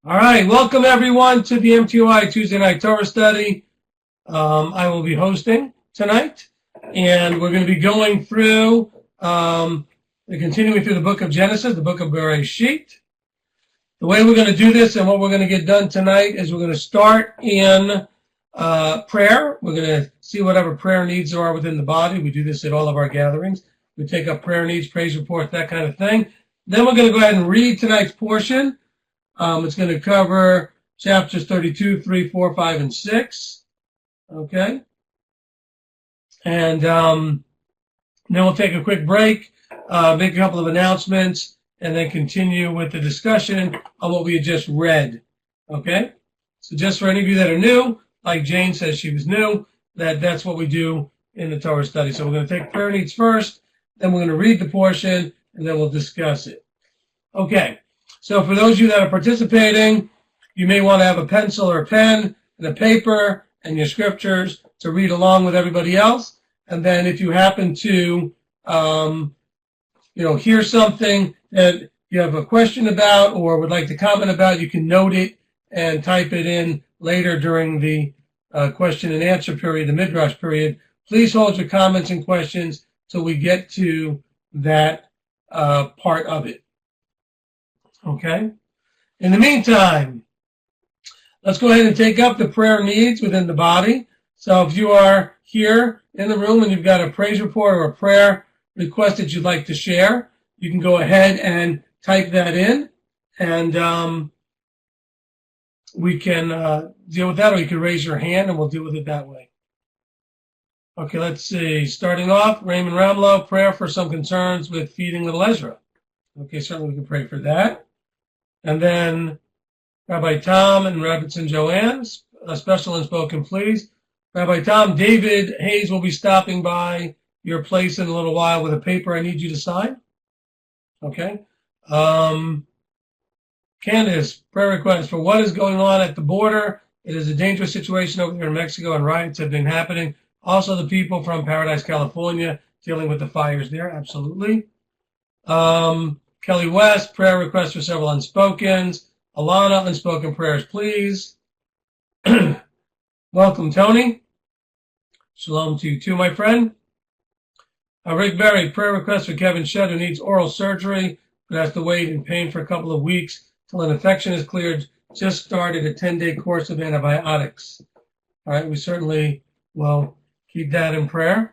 All right, welcome everyone to the MTOI Tuesday Night Torah Study. I will be hosting tonight, and we're going to be going through, continuing through the book of Genesis, the book of Vayishlach. The way we're going to do this and what we're going to get done tonight is we're going to start in prayer. We're going to see whatever prayer needs there are within the body. We do this at all of our gatherings. We take up prayer needs, praise reports, that kind of thing. Then we're going to go ahead and read tonight's portion. It's going to cover chapters 32, 3, 4, 5, and 6. Okay? And then we'll take a quick break, make a couple of announcements, and then continue with the discussion on what we had just read. Okay? So just for any of you that are new, like Jane says she was new, that's what we do in the Torah study. So we're going to take prayer needs first, then we're going to read the portion, and then we'll discuss it. Okay. So for those of you that are participating, you may want to have a pencil or a pen and a paper and your scriptures to read along with everybody else. And then if you happen to, hear something that you have a question about or would like to comment about, you can note it and type it in later during the question and answer period, the midrash period. Please hold your comments and questions till we get to that part of it. Okay. In the meantime, let's go ahead and take up the prayer needs within the body. So if you are here in the room and you've got a praise report or a prayer request that you'd like to share, you can go ahead and type that in, and we can deal with that, or you can raise your hand and we'll deal with it that way. Okay, let's see. Starting off, Raymond Ramlow, prayer for some concerns with feeding little Ezra. Okay, certainly we can pray for that. And then Rabbi Tom and Rabbitzin Joanne, a special unspoken please. Rabbi Tom, David Hayes will be stopping by your place in a little while with a paper I need you to sign. Okay. Candace, prayer request for what is going on at the border. It is a dangerous situation over there in Mexico, and riots have been happening. Also, the people from Paradise, California, dealing with the fires there. Absolutely. Kelly West, prayer request for several unspokens. Alana, unspoken prayers, please. Welcome, Tony. Shalom to you too, my friend. Rick Berry, prayer request for Kevin Shedd, who needs oral surgery, but has to wait in pain for a couple of weeks till an infection is cleared. Just started a 10-day course of antibiotics. All right, we certainly will keep that in prayer.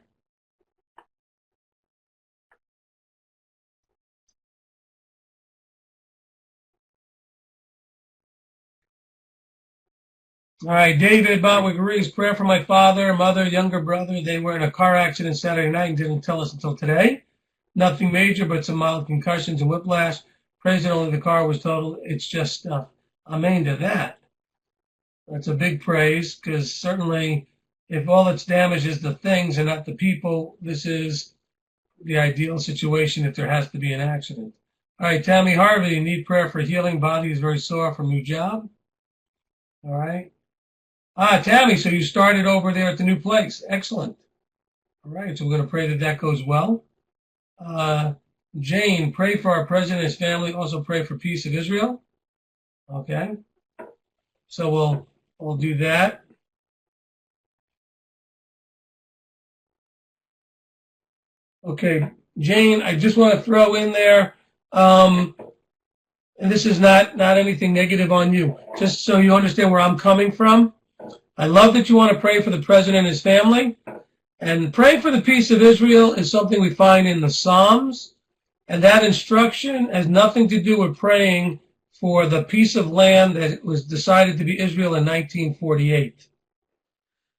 All right, David Botwick agrees. Prayer for my father, mother, younger brother. They were in a car accident Saturday night and didn't tell us until today. Nothing major, but some mild concussions and whiplash. Praise that only the car was totaled. It's just stuff. Amen to that. That's a big praise, because certainly if all that's damaged is the things and not the people, this is the ideal situation if there has to be an accident. All right, Tammy Harvey, need prayer for healing. Body is very sore from new job. All right. Tammy, so you started over there at the new place. Excellent. All right, so we're going to pray that that goes well. Jane, pray for our president and his family. Also pray for peace of Israel. Okay. So we'll do that. Okay, Jane, I just want to throw in there, and this is not anything negative on you, just so you understand where I'm coming from. I love that you want to pray for the president and his family. And praying for the peace of Israel is something we find in the Psalms. And that instruction has nothing to do with praying for the piece of land that was decided to be Israel in 1948. It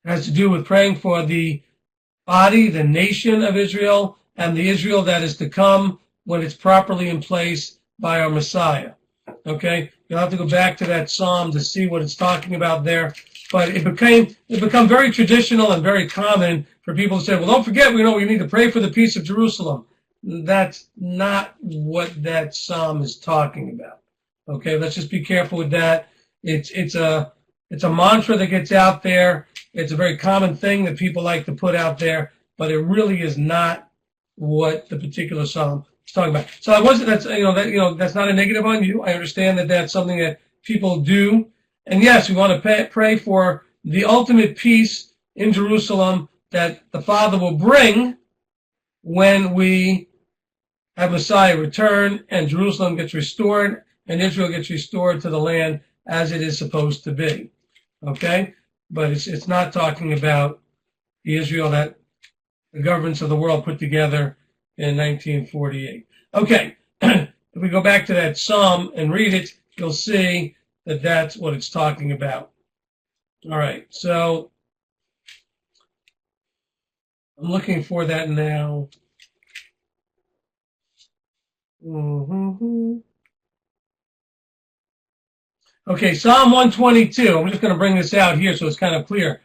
has to do with praying for the body, the nation of Israel, and the Israel that is to come when it's properly in place by our Messiah. Okay? You'll have to go back to that Psalm to see what it's talking about there. But it become very traditional and very common for people to say, well, don't forget, we need to pray for the peace of Jerusalem. That's not what that Psalm is talking about. Okay, let's just be careful with that. It's a mantra that gets out there. It's a very common thing that people like to put out there, but it really is not what the particular psalm is talking about. So that's not a negative on you. I understand that that's something that people do. And yes, we want to pray for the ultimate peace in Jerusalem that the Father will bring when we have Messiah return and Jerusalem gets restored and Israel gets restored to the land as it is supposed to be. Okay? But it's not talking about the Israel that the governments of the world put together in 1948. Okay, if we go back to that psalm and read it, you'll see that that's what it's talking about. All right, so I'm looking for that now. Okay, Psalm 122. I'm just going to bring this out here so it's kind of clear.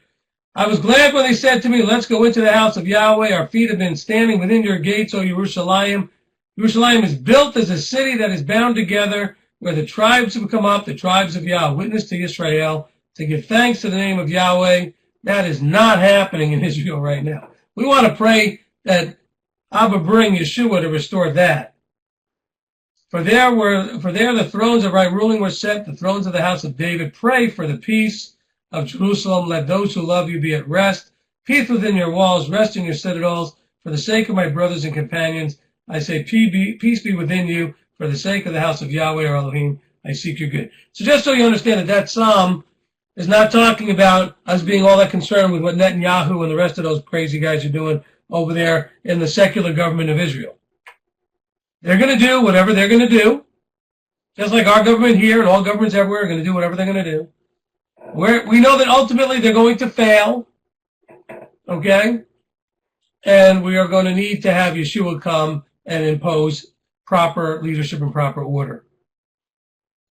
I was glad when they said to me, let's go into the house of Yahweh. Our feet have been standing within your gates, O Jerusalem. Jerusalem is built as a city that is bound together, where the tribes have come up, the tribes of Yah, witness to Israel, to give thanks to the name of Yahweh. That is not happening in Israel right now. We want to pray that Abba bring Yeshua to restore that. For there the thrones of right ruling were set, the thrones of the house of David. Pray for the peace of Jerusalem. Let those who love you be at rest. Peace within your walls, rest in your citadels. For the sake of my brothers and companions, I say peace be within you. For the sake of the house of Yahweh or Elohim, I seek your good. So just so you understand that psalm is not talking about us being all that concerned with what Netanyahu and the rest of those crazy guys are doing over there in the secular government of Israel. They're going to do whatever they're going to do, just like our government here and all governments everywhere are going to do whatever they're going to do. We know that ultimately they're going to fail, okay? And we are going to need to have Yeshua come and impose proper leadership and proper order.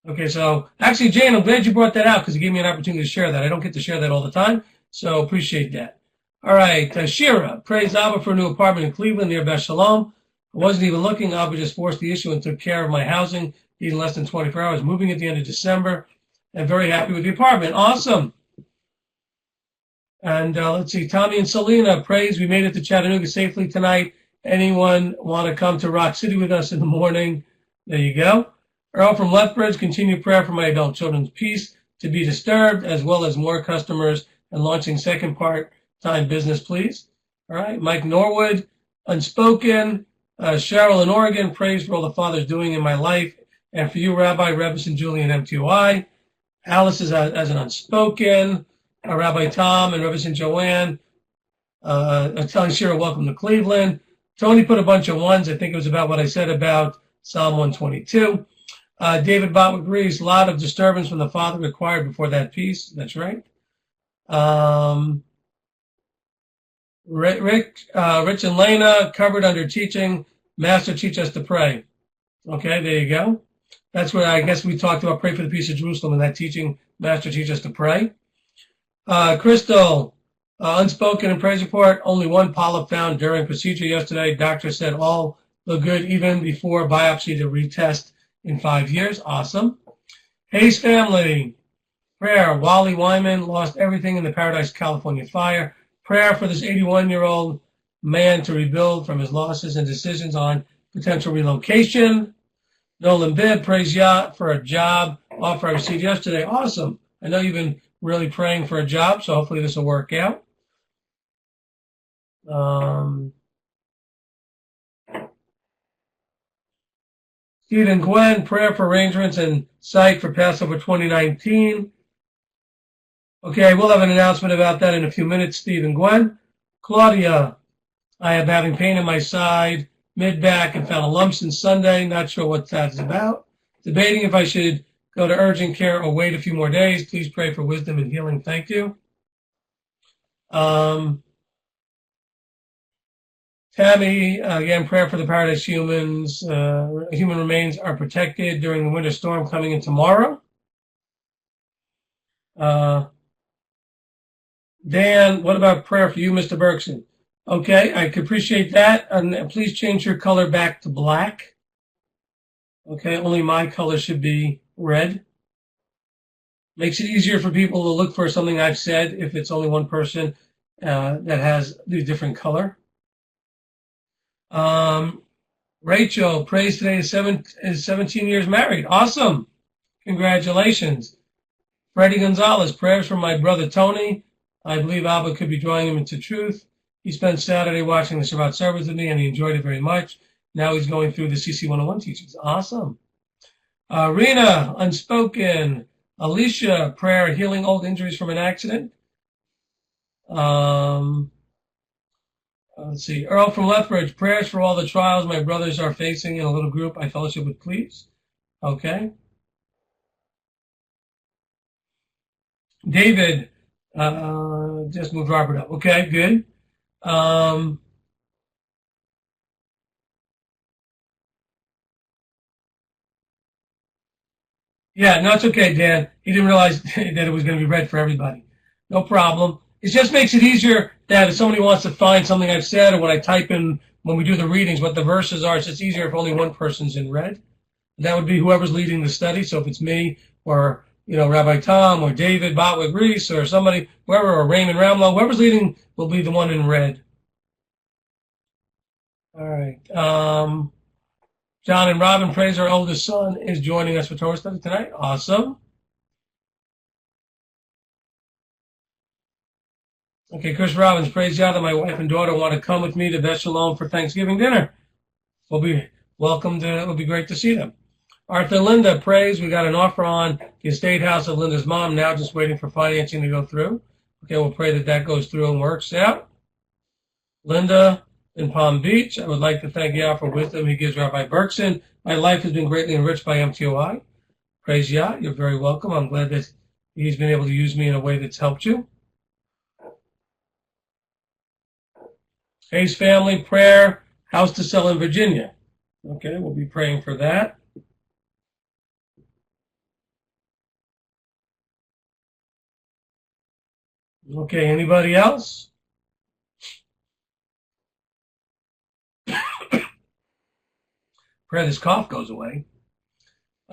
Okay, so actually, Jane, I'm glad you brought that out because it gave me an opportunity to share that. I don't get to share that all the time, so appreciate that. All right, Shira, praise Abba for a new apartment in Cleveland near Beth Shalom. I wasn't even looking. Abba just forced the issue and took care of my housing in less than 24 hours, moving at the end of December. I'm very happy with the apartment. Awesome. And let's see, Tommy and Selena, praise. We made it to Chattanooga safely tonight. Anyone want to come to Rock City with us in the morning? There you go. Earl from Lethbridge, continue prayer for my adult children's peace to be disturbed, as well as more customers and launching second part-time business, please. All right. Mike Norwood, unspoken. Cheryl in Oregon, praise for all the Father's doing in my life. And for you, Rabbi Rebus and Julie in MTOI. Alice is as an unspoken. Rabbi Tom and Rebus and Joanne. Telling Shira, welcome to Cleveland. Tony put a bunch of ones. I think it was about what I said about Psalm 122. David Bott agrees. A lot of disturbance from the Father required before that peace. That's right. Rich and Lena covered under teaching. Master, teach us to pray. Okay, there you go. That's where I guess we talked about pray for the peace of Jerusalem and that teaching. Master, teach us to pray. Crystal, unspoken and praise report. Only one polyp found during procedure yesterday. Doctor said all look good even before biopsy to retest in 5 years. Awesome. Hayes family. Prayer. Wally Wyman lost everything in the Paradise, California fire. Prayer for this 81-year-old man to rebuild from his losses and decisions on potential relocation. Nolan Bibb, praise Yah for a job offer I received yesterday. Awesome. I know you've been really praying for a job, so hopefully this will work out. Stephen Gwen, prayer for arrangements and site for Passover 2019. Okay, we'll have an announcement about that in a few minutes, Stephen Gwen. Claudia, I am having pain in my side, mid-back, and found a lump since Sunday. Not sure what that's about. Debating if I should go to urgent care or wait a few more days. Please pray for wisdom and healing. Thank you. Tammy, again, prayer for the Paradise humans. Human remains are protected during the winter storm coming in tomorrow. Dan, what about prayer for you, Mr. Bergson? Okay, I could appreciate that. And please change your color back to black. Okay, only my color should be red. Makes it easier for people to look for something I've said if it's only one person that has the different color. Rachel, praise today is 17 years married. Awesome. Congratulations. Freddie Gonzalez, prayers for my brother Tony. I believe Abba could be drawing him into truth. He spent Saturday watching the Shabbat service with me, and he enjoyed it very much. Now he's going through the CC 101 teachings. Awesome. Rena, unspoken. Alicia, prayer, healing old injuries from an accident. Let's see. Earl from Lethbridge, prayers for all the trials my brothers are facing in a little group I fellowship with, please. Okay. David, just moved Robert up. Okay, good. Yeah, no, it's okay, Dan. He didn't realize that it was going to be read for everybody. No problem. It just makes it easier that if somebody wants to find something I've said, or when I type in, when we do the readings, what the verses are, it's just easier if only one person's in red. That would be whoever's leading the study. So if it's me or, Rabbi Tom or David Botwick Reese or somebody, whoever, or Raymond Ramlow, whoever's leading will be the one in red. All right. John and Robin, praise our oldest son, is joining us for Torah study tonight. Awesome. Okay, Chris Robbins, praise God that my wife and daughter want to come with me to Beth Shalom for Thanksgiving dinner. We'll be welcomed. It'll be great to see them. Arthur Linda, praise. We got an offer on the estate house of Linda's mom. Now just waiting for financing to go through. Okay, we'll pray that goes through and works out. Linda in Palm Beach, I would like to thank Yah for wisdom he gives Rabbi Berkson. My life has been greatly enriched by MTOI. Praise Yah. You're very welcome. I'm glad that he's been able to use me in a way that's helped you. Hayes family, prayer, house to sell in Virginia. Okay, we'll be praying for that. Okay, anybody else? Pray this cough goes away.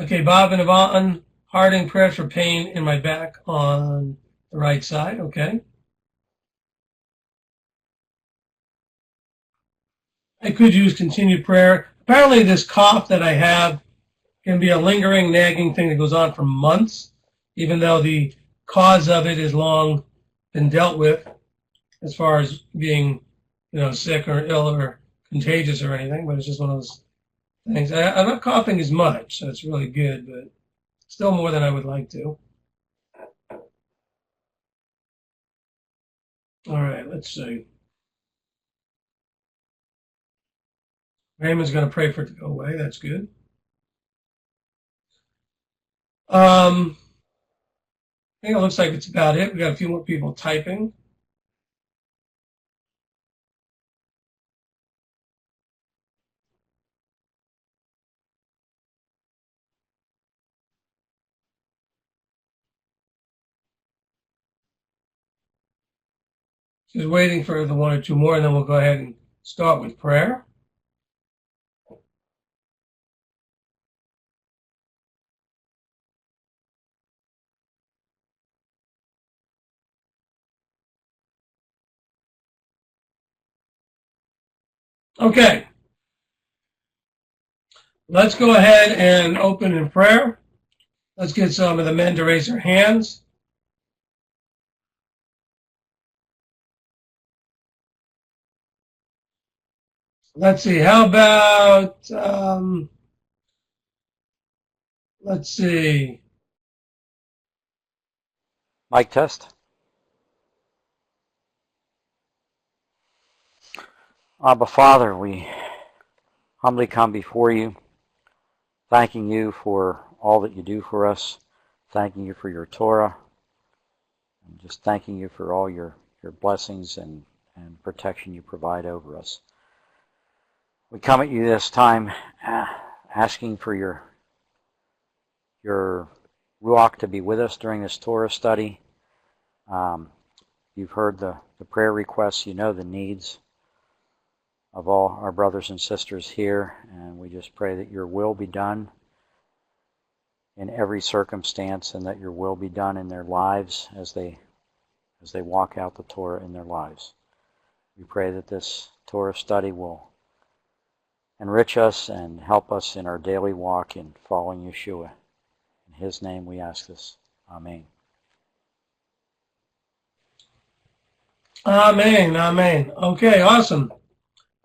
Okay, Bob and Yvonne Harding, prayers for pain in my back on the right side. Okay. I could use continued prayer. Apparently this cough that I have can be a lingering, nagging thing that goes on for months, even though the cause of it is long been dealt with as far as being, sick or ill or contagious or anything, but it's just one of those things. I'm not coughing as much, so it's really good, but still more than I would like to. All right, let's see. Raymond's going to pray for it to go away. That's good. I think it looks like it's about it. We got a few more people typing. Just waiting for the one or two more, and then we'll go ahead and start with prayer. Okay. Let's go ahead and open in prayer. Let's get some of the men to raise their hands. Let's see. How about, let's see. Mic test. Abba Father, we humbly come before you, thanking you for all that you do for us, thanking you for your Torah, and just thanking you for all your blessings and protection you provide over us. We come at you this time asking for your Ruach to be with us during this Torah study. You've heard the prayer requests, you know the needs of all our brothers and sisters here, and we just pray that your will be done in every circumstance, and that your will be done in their lives as they walk out the Torah in their lives. We pray that this Torah study will enrich us and help us in our daily walk in following Yeshua. In his name we ask this. Amen. Amen. Amen. Okay, awesome.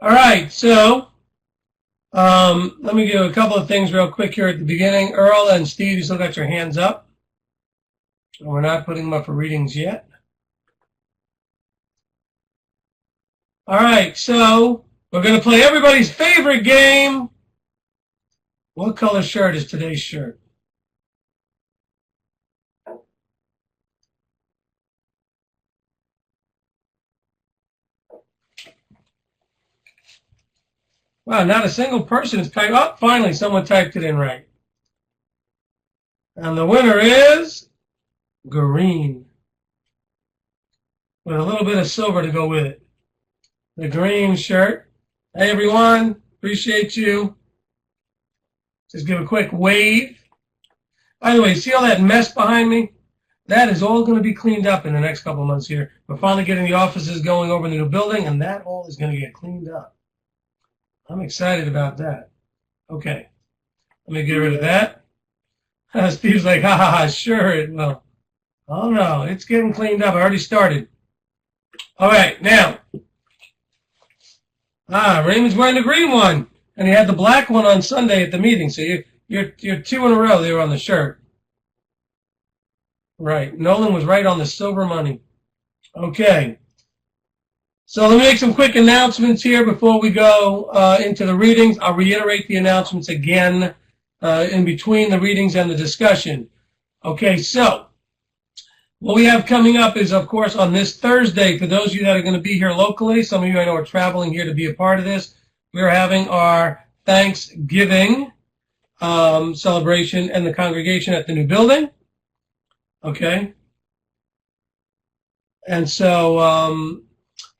All right, so let me do a couple of things real quick here at the beginning. Earl and Steve, you still got your hands up. We're not putting them up for readings yet. All right, so we're going to play everybody's favorite game. What color shirt is today's shirt? Wow, not a single person has typed. Oh, finally, someone typed it in right. And the winner is green, with a little bit of silver to go with it. The green shirt. Hey, everyone. Appreciate you. Just give a quick wave. By the way, see all that mess behind me? That is all going to be cleaned up in the next couple of months here. We're finally getting the offices going over in the new building, and that all is going to get cleaned up. I'm excited about that. Okay. Let me get rid of that. Steve's like, ha ha ha, sure it will. Oh no, it's getting cleaned up. I already started. All right, now. Raymond's wearing the green one, and he had the black one on Sunday at the meeting. So you're two in a row. They were on the shirt. Right. Nolan was right on the silver money. Okay. So let me make some quick announcements here before we go into the readings. I'll reiterate the announcements again in between the readings and the discussion. Okay, so what we have coming up is, of course, on this Thursday, for those of you that are going to be here locally, some of you I know are traveling here to be a part of this, we're having our Thanksgiving celebration and the congregation at the new building. Okay. And so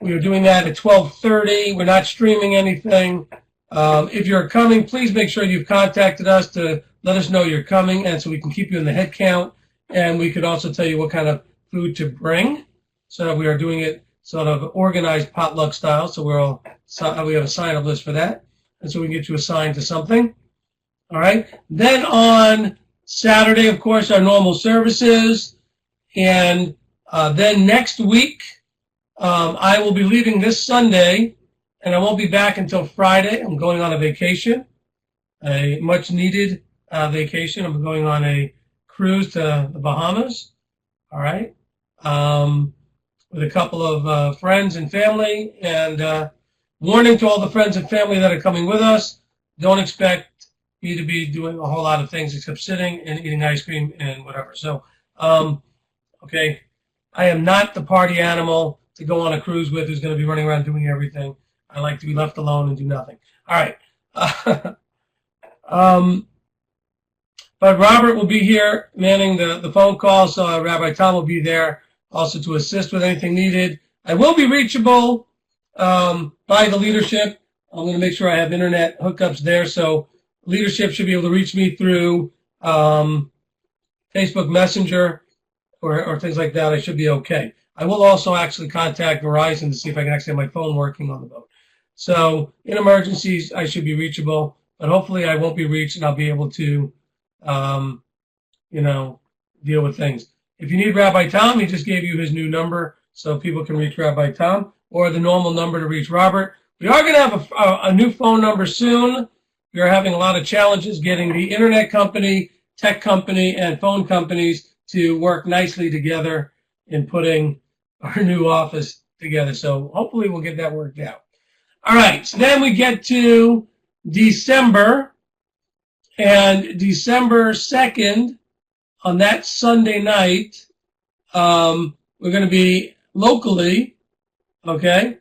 we are doing that at 12:30. We're not streaming anything. If you're coming, please make sure you've contacted us to let us know you're coming, and so we can keep you in the head count. And we could also tell you what kind of food to bring. So we are doing it sort of organized potluck style. So we have a sign-up list for that. And so we can get you assigned to something. All right. Then on Saturday, of course, our normal services. And then next week, I will be leaving this Sunday, and I won't be back until Friday. I'm going on a vacation, a much-needed vacation. I'm going on a cruise to the Bahamas, all right, with a couple of friends and family. And warning to all the friends and family that are coming with us, don't expect me to be doing a whole lot of things except sitting and eating ice cream and whatever. So, okay, I am not the party animal to go on a cruise with who's going to be running around doing everything. I like to be left alone and do nothing. All right. But Robert will be here manning the phone call, so Rabbi Tom will be there also to assist with anything needed. I will be reachable by the leadership. I'm going to make sure I have internet hookups there, so leadership should be able to reach me through Facebook Messenger or things like that. I should be okay. I will also actually contact Verizon to see if I can actually have my phone working on the boat. So in emergencies, I should be reachable, but hopefully I won't be reached and I'll be able to, deal with things. If you need Rabbi Tom, he just gave you his new number so people can reach Rabbi Tom, or the normal number to reach Robert. We are going to have a new phone number soon. We are having a lot of challenges getting the internet company, tech company, and phone companies to work nicely together in putting our new office together. So hopefully we'll get that worked out. All right, so then we get to December, and December 2nd, on that Sunday night, we're going to be locally, okay?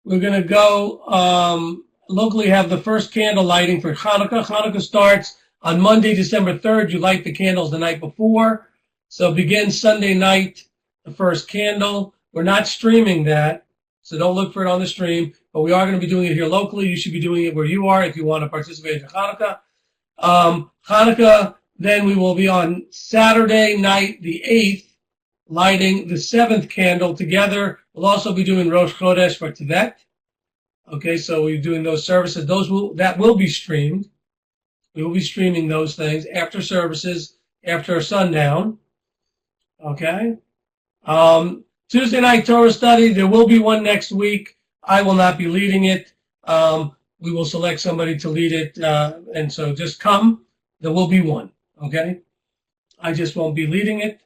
We're going to go locally have the first candle lighting for Hanukkah. Hanukkah starts on Monday, December 3rd. You light the candles the night before. So begin Sunday night, the first candle. We're not streaming that, so don't look for it on the stream. But we are going to be doing it here locally. You should be doing it where you are if you want to participate in Hanukkah. Hanukkah, then we will be on Saturday night, the 8th, lighting the 7th candle together. We'll also be doing Rosh Chodesh for Tevet. Okay, so we're doing those services. That will be streamed. We will be streaming those things after services after sundown. Okay? Tuesday night Torah study, there will be one next week. I will not be leading it. We will select somebody to lead it, and so just come. There will be one, okay? I just won't be leading it.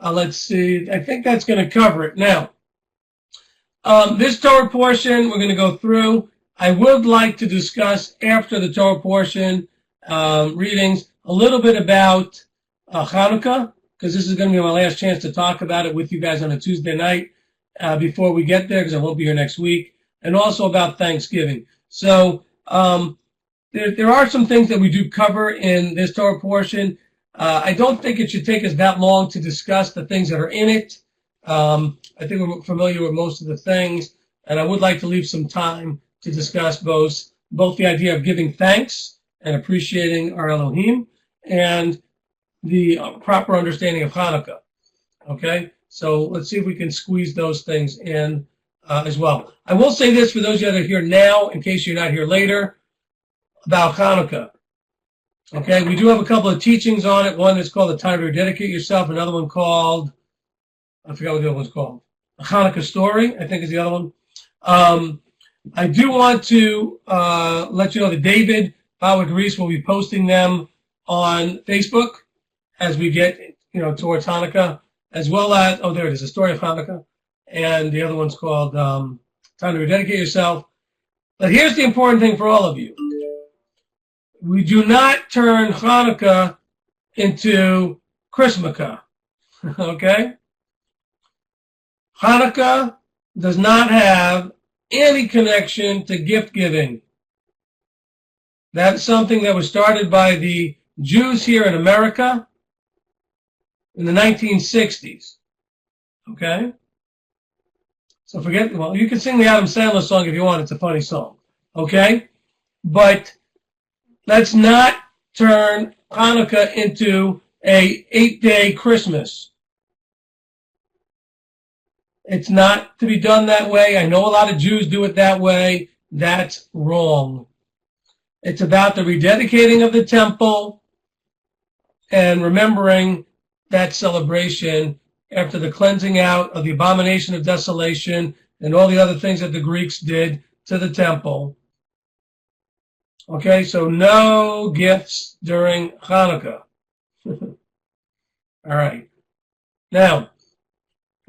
Let's see. I think that's going to cover it. Now, this Torah portion we're going to go through. I would like to discuss after the Torah portion readings a little bit about Hanukkah, because this is going to be my last chance to talk about it with you guys on a Tuesday night before we get there, because I won't be here next week, and also about Thanksgiving. So there are some things that we do cover in this Torah portion. I don't think it should take us that long to discuss the things that are in it. I think we're familiar with most of the things, and I would like to leave some time to discuss both the idea of giving thanks and appreciating our Elohim and the proper understanding of Hanukkah. Okay? So let's see if we can squeeze those things in as well. I will say this for those of you that are here now, in case you're not here later, about Hanukkah. Okay, we do have a couple of teachings on it. One is called The Time to Rededicate Yourself. Another one called, I forgot what the other one's called. A Hanukkah Story, I think is the other one. I do want to let you know that David Bauer Reese will be posting them on Facebook as we get, towards Hanukkah, as well as, there it is, A Story of Hanukkah. And the other one's called Time to Rededicate Yourself. But here's the important thing for all of you. We do not turn Hanukkah into Christmaka. Okay? Hanukkah does not have any connection to gift giving. That's something that was started by the Jews here in America in the 1960s. Okay? So you can sing the Adam Sandler song if you want. It's a funny song. Okay? But let's not turn Hanukkah into a 8-day Christmas. It's not to be done that way. I know a lot of Jews do it that way. That's wrong. It's about the rededicating of the temple and remembering that celebration after the cleansing out of the abomination of desolation and all the other things that the Greeks did to the temple. Okay, so no gifts during Hanukkah. All right. Now,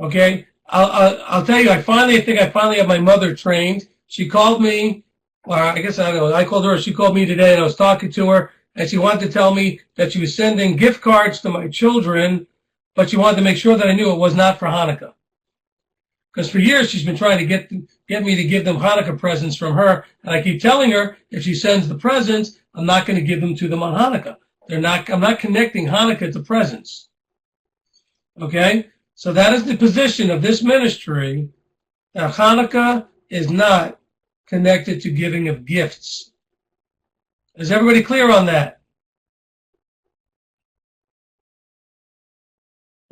okay, I'll tell you, I think I finally have my mother trained. She called me, or I guess I don't know, I called her, she called me today, and I was talking to her, and she wanted to tell me that she was sending gift cards to my children, but she wanted to make sure that I knew it was not for Hanukkah. Because for years she's been trying to get me to give them Hanukkah presents from her, and I keep telling her if she sends the presents, I'm not going to give them to them on Hanukkah. I'm not connecting Hanukkah to presents. Okay? So that is the position of this ministry, that Hanukkah is not connected to giving of gifts. Is everybody clear on that?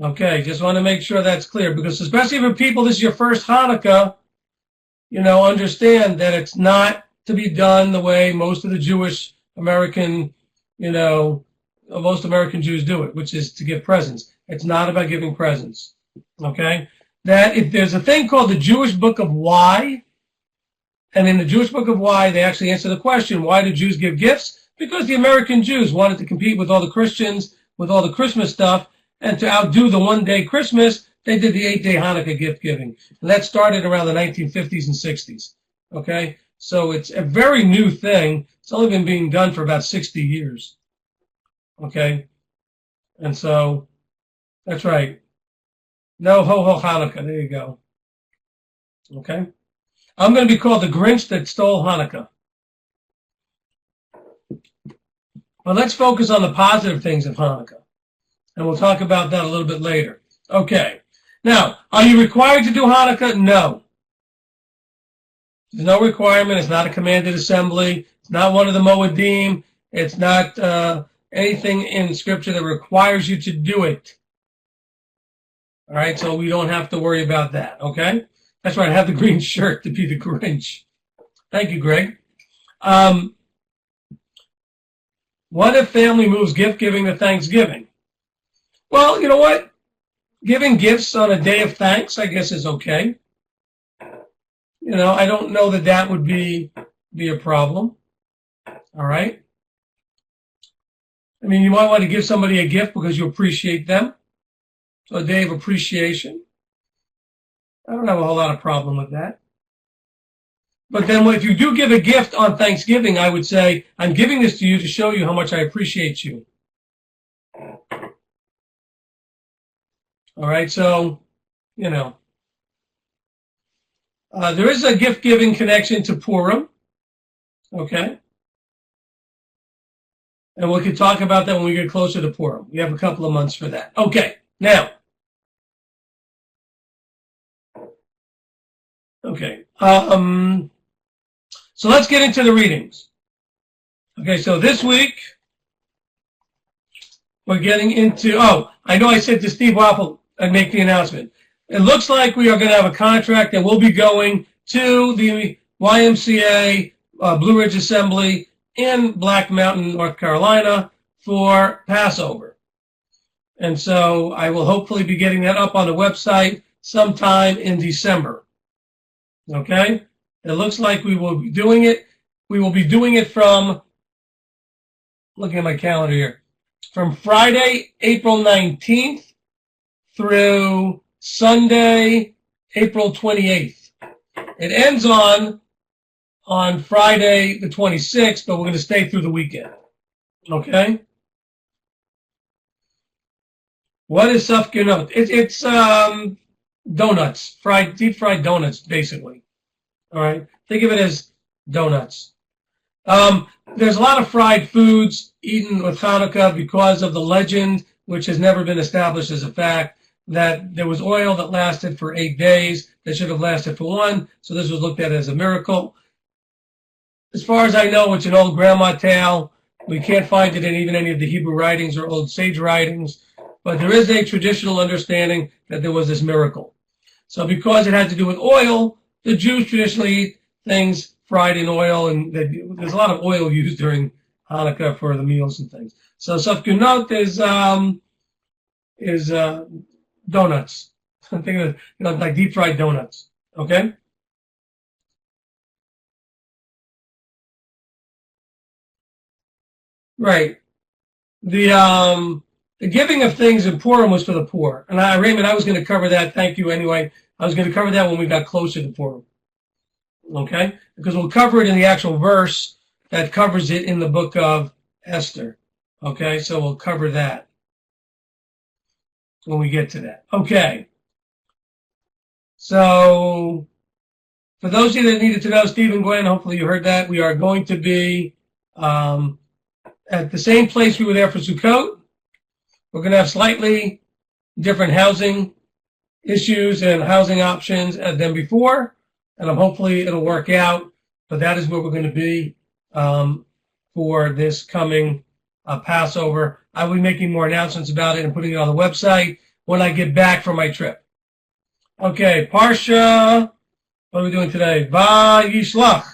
Okay, just want to make sure that's clear, because especially for people, this is your first Hanukkah, understand that it's not to be done the way most of the Jewish American, most American Jews do it, which is to give presents. It's not about giving presents. Okay? That if there's a thing called the Jewish Book of Why, and in the Jewish Book of Why, they actually answer the question, why do Jews give gifts? Because the American Jews wanted to compete with all the Christians, with all the Christmas stuff, and to outdo the one-day Christmas, they did the 8-day Hanukkah gift giving. And that started around the 1950s and 60s. Okay? So it's a very new thing. It's only been being done for about 60 years. Okay? And so, that's right. No ho-ho Hanukkah. There you go. Okay? I'm going to be called the Grinch that stole Hanukkah. But let's focus on the positive things of Hanukkah. And we'll talk about that a little bit later. Okay. Now, are you required to do Hanukkah? No. There's no requirement. It's not a commanded assembly. It's not one of the Moedim. It's not anything in Scripture that requires you to do it. All right, so we don't have to worry about that, okay? That's right, I have the green shirt to be the Grinch. Thank you, Greg. What if family moves gift giving to Thanksgiving? Well, you know what? Giving gifts on a day of thanks, I guess, is okay. You know, I don't know that that would be a problem. All right? I mean, you might want to give somebody a gift because you appreciate them. So a day of appreciation. I don't have a whole lot of problem with that. But then if you do give a gift on Thanksgiving, I would say, I'm giving this to you to show you how much I appreciate you. All right, so, you know. There is a gift-giving connection to Purim. Okay? And we can talk about that when we get closer to Purim. We have a couple of months for that. Okay, now. Okay. So let's get into the readings. Okay, so this week, we're getting into, I know I said to Steve Waffle, I'd make the announcement. It looks like we are going to have a contract that will be going to the YMCA Blue Ridge Assembly in Black Mountain, North Carolina for Passover. And so I will hopefully be getting that up on the website sometime in December. Okay? It looks like we will be doing it. We will be doing it from, looking at my calendar here, from Friday, April 19th through Sunday, April 28th. It ends on Friday the 26th, but we're going to stay through the weekend. Okay? What is sufganot? It's donuts, deep fried donuts, basically. All right? Think of it as donuts. There's a lot of fried foods eaten with Hanukkah because of the legend, which has never been established as a fact, that there was oil that lasted for 8 days that should have lasted for 1, so this was looked at as a miracle. As far as I know, it's an old grandma tale. We can't find it in even any of the Hebrew writings or old sage writings, but there is a traditional understanding that there was this miracle. So because it had to do with oil, the Jews traditionally eat things fried in oil, and there's a lot of oil used during Hanukkah for the meals and things. So safkunot is donuts. I'm thinking of like deep fried donuts. Okay? Right. The giving of things in Purim was for the poor. And Raymond, I was going to cover that. Thank you anyway. I was going to cover that when we got closer to Purim. Okay? Because we'll cover it in the actual verse that covers it in the book of Esther. Okay? So we'll cover that when we get to that. Okay. So, for those of you that needed to know, Steve and Gwen, hopefully you heard that. We are going to be at the same place we were there for Sukkot. We're going to have slightly different housing issues and housing options than before. And hopefully it'll work out. But that is where we're going to be for this coming Passover. I will be making more announcements about it and putting it on the website when I get back from my trip. Okay, Parsha. What are we doing today? Vayishlach.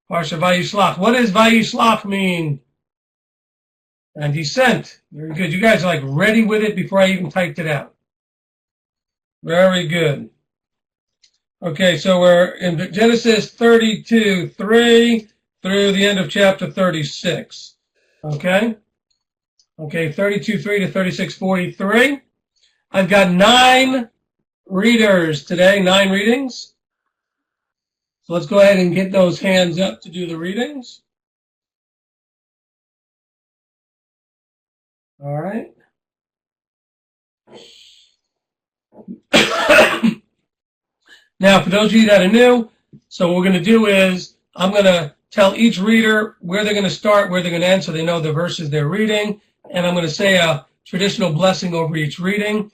Parsha Vayishlach. What does Vayishlach mean? And he sent. Very good. You guys are like ready with it before I even typed it out. Very good. Okay, so we're in Genesis 32:3 through the end of chapter 36. Okay? Okay, 32:3 to 36:43. I've got 9 readers today, 9 readings. So let's go ahead and get those hands up to do the readings. All right. Now, for those of you that are new, so what we're going to do is I'm going to tell each reader where they're going to start, where they're going to end, so they know the verses they're reading. And I'm going to say a traditional blessing over each reading.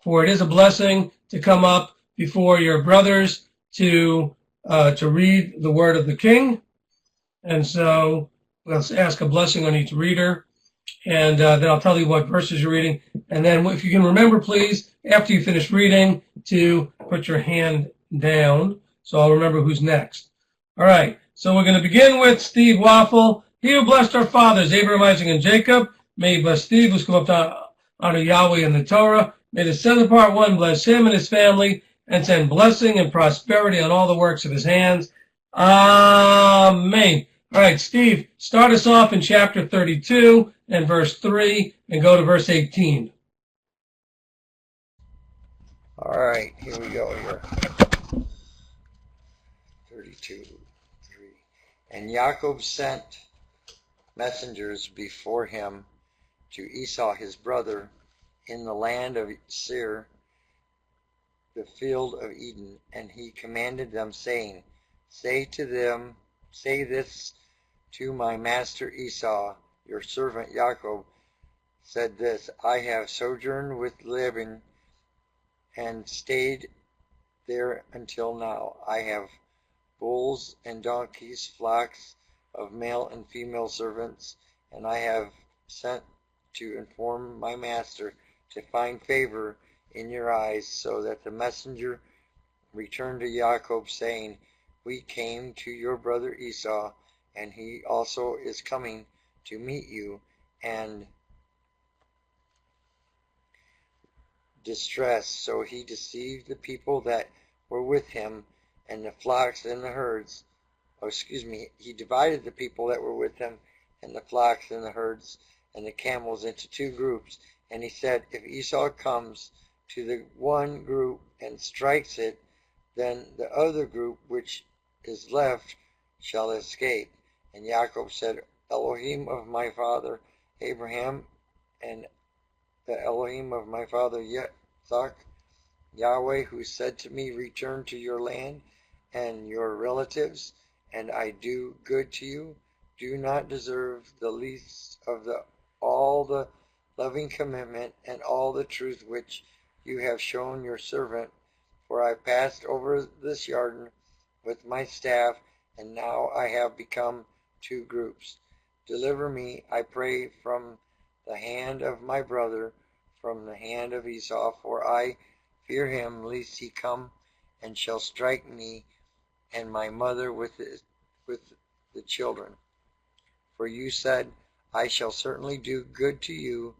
For it is a blessing to come up before your brothers to read the word of the King. And so let's ask a blessing on each reader. And then I'll tell you what verses you're reading. And then if you can remember, please, after you finish reading, to put your hand down so I'll remember who's next. All right. So we're going to begin with Steve Waffle. He who blessed our fathers, Abraham, Isaac, and Jacob, May he bless Steve, who's come up to honor Yahweh in the Torah. May the set-apart one bless him and his family and send blessing and prosperity on all the works of his hands. Amen. All right, Steve, start us off in chapter 32 and verse 3 and go to verse 18. All right, here we go here. 32, 3. And Jacob sent messengers before him to Esau his brother in the land of Seir, the field of Eden, and he commanded them, saying, Say this to my master Esau, your servant Jacob said this, I have sojourned with Laban and stayed there until now. I have bulls and donkeys, flocks of male and female servants, and I have sent to inform my master to find favor in your eyes, so that the messenger returned to Jacob, saying, We came to your brother Esau, and he also is coming to meet you, and distress. So he deceived the people that were with him, and the flocks and the herds. He divided the people that were with him, and the flocks and the herds and the camels into two groups. And he said, If Esau comes to the one group and strikes it, then the other group which is left shall escape. And Jacob said, Elohim of my father Abraham, and the Elohim of my father Yitzhak, Yahweh, who said to me, Return to your land and your relatives, and I do good to you, do not deserve the least of all the loving commitment and all the truth which you have shown your servant. For I passed over this Jordan with my staff, and now I have become two groups. Deliver me, I pray, from the hand of my brother, from the hand of Esau, for I fear him, lest he come and shall strike me and my mother with the children. For you said, I shall certainly do good to you,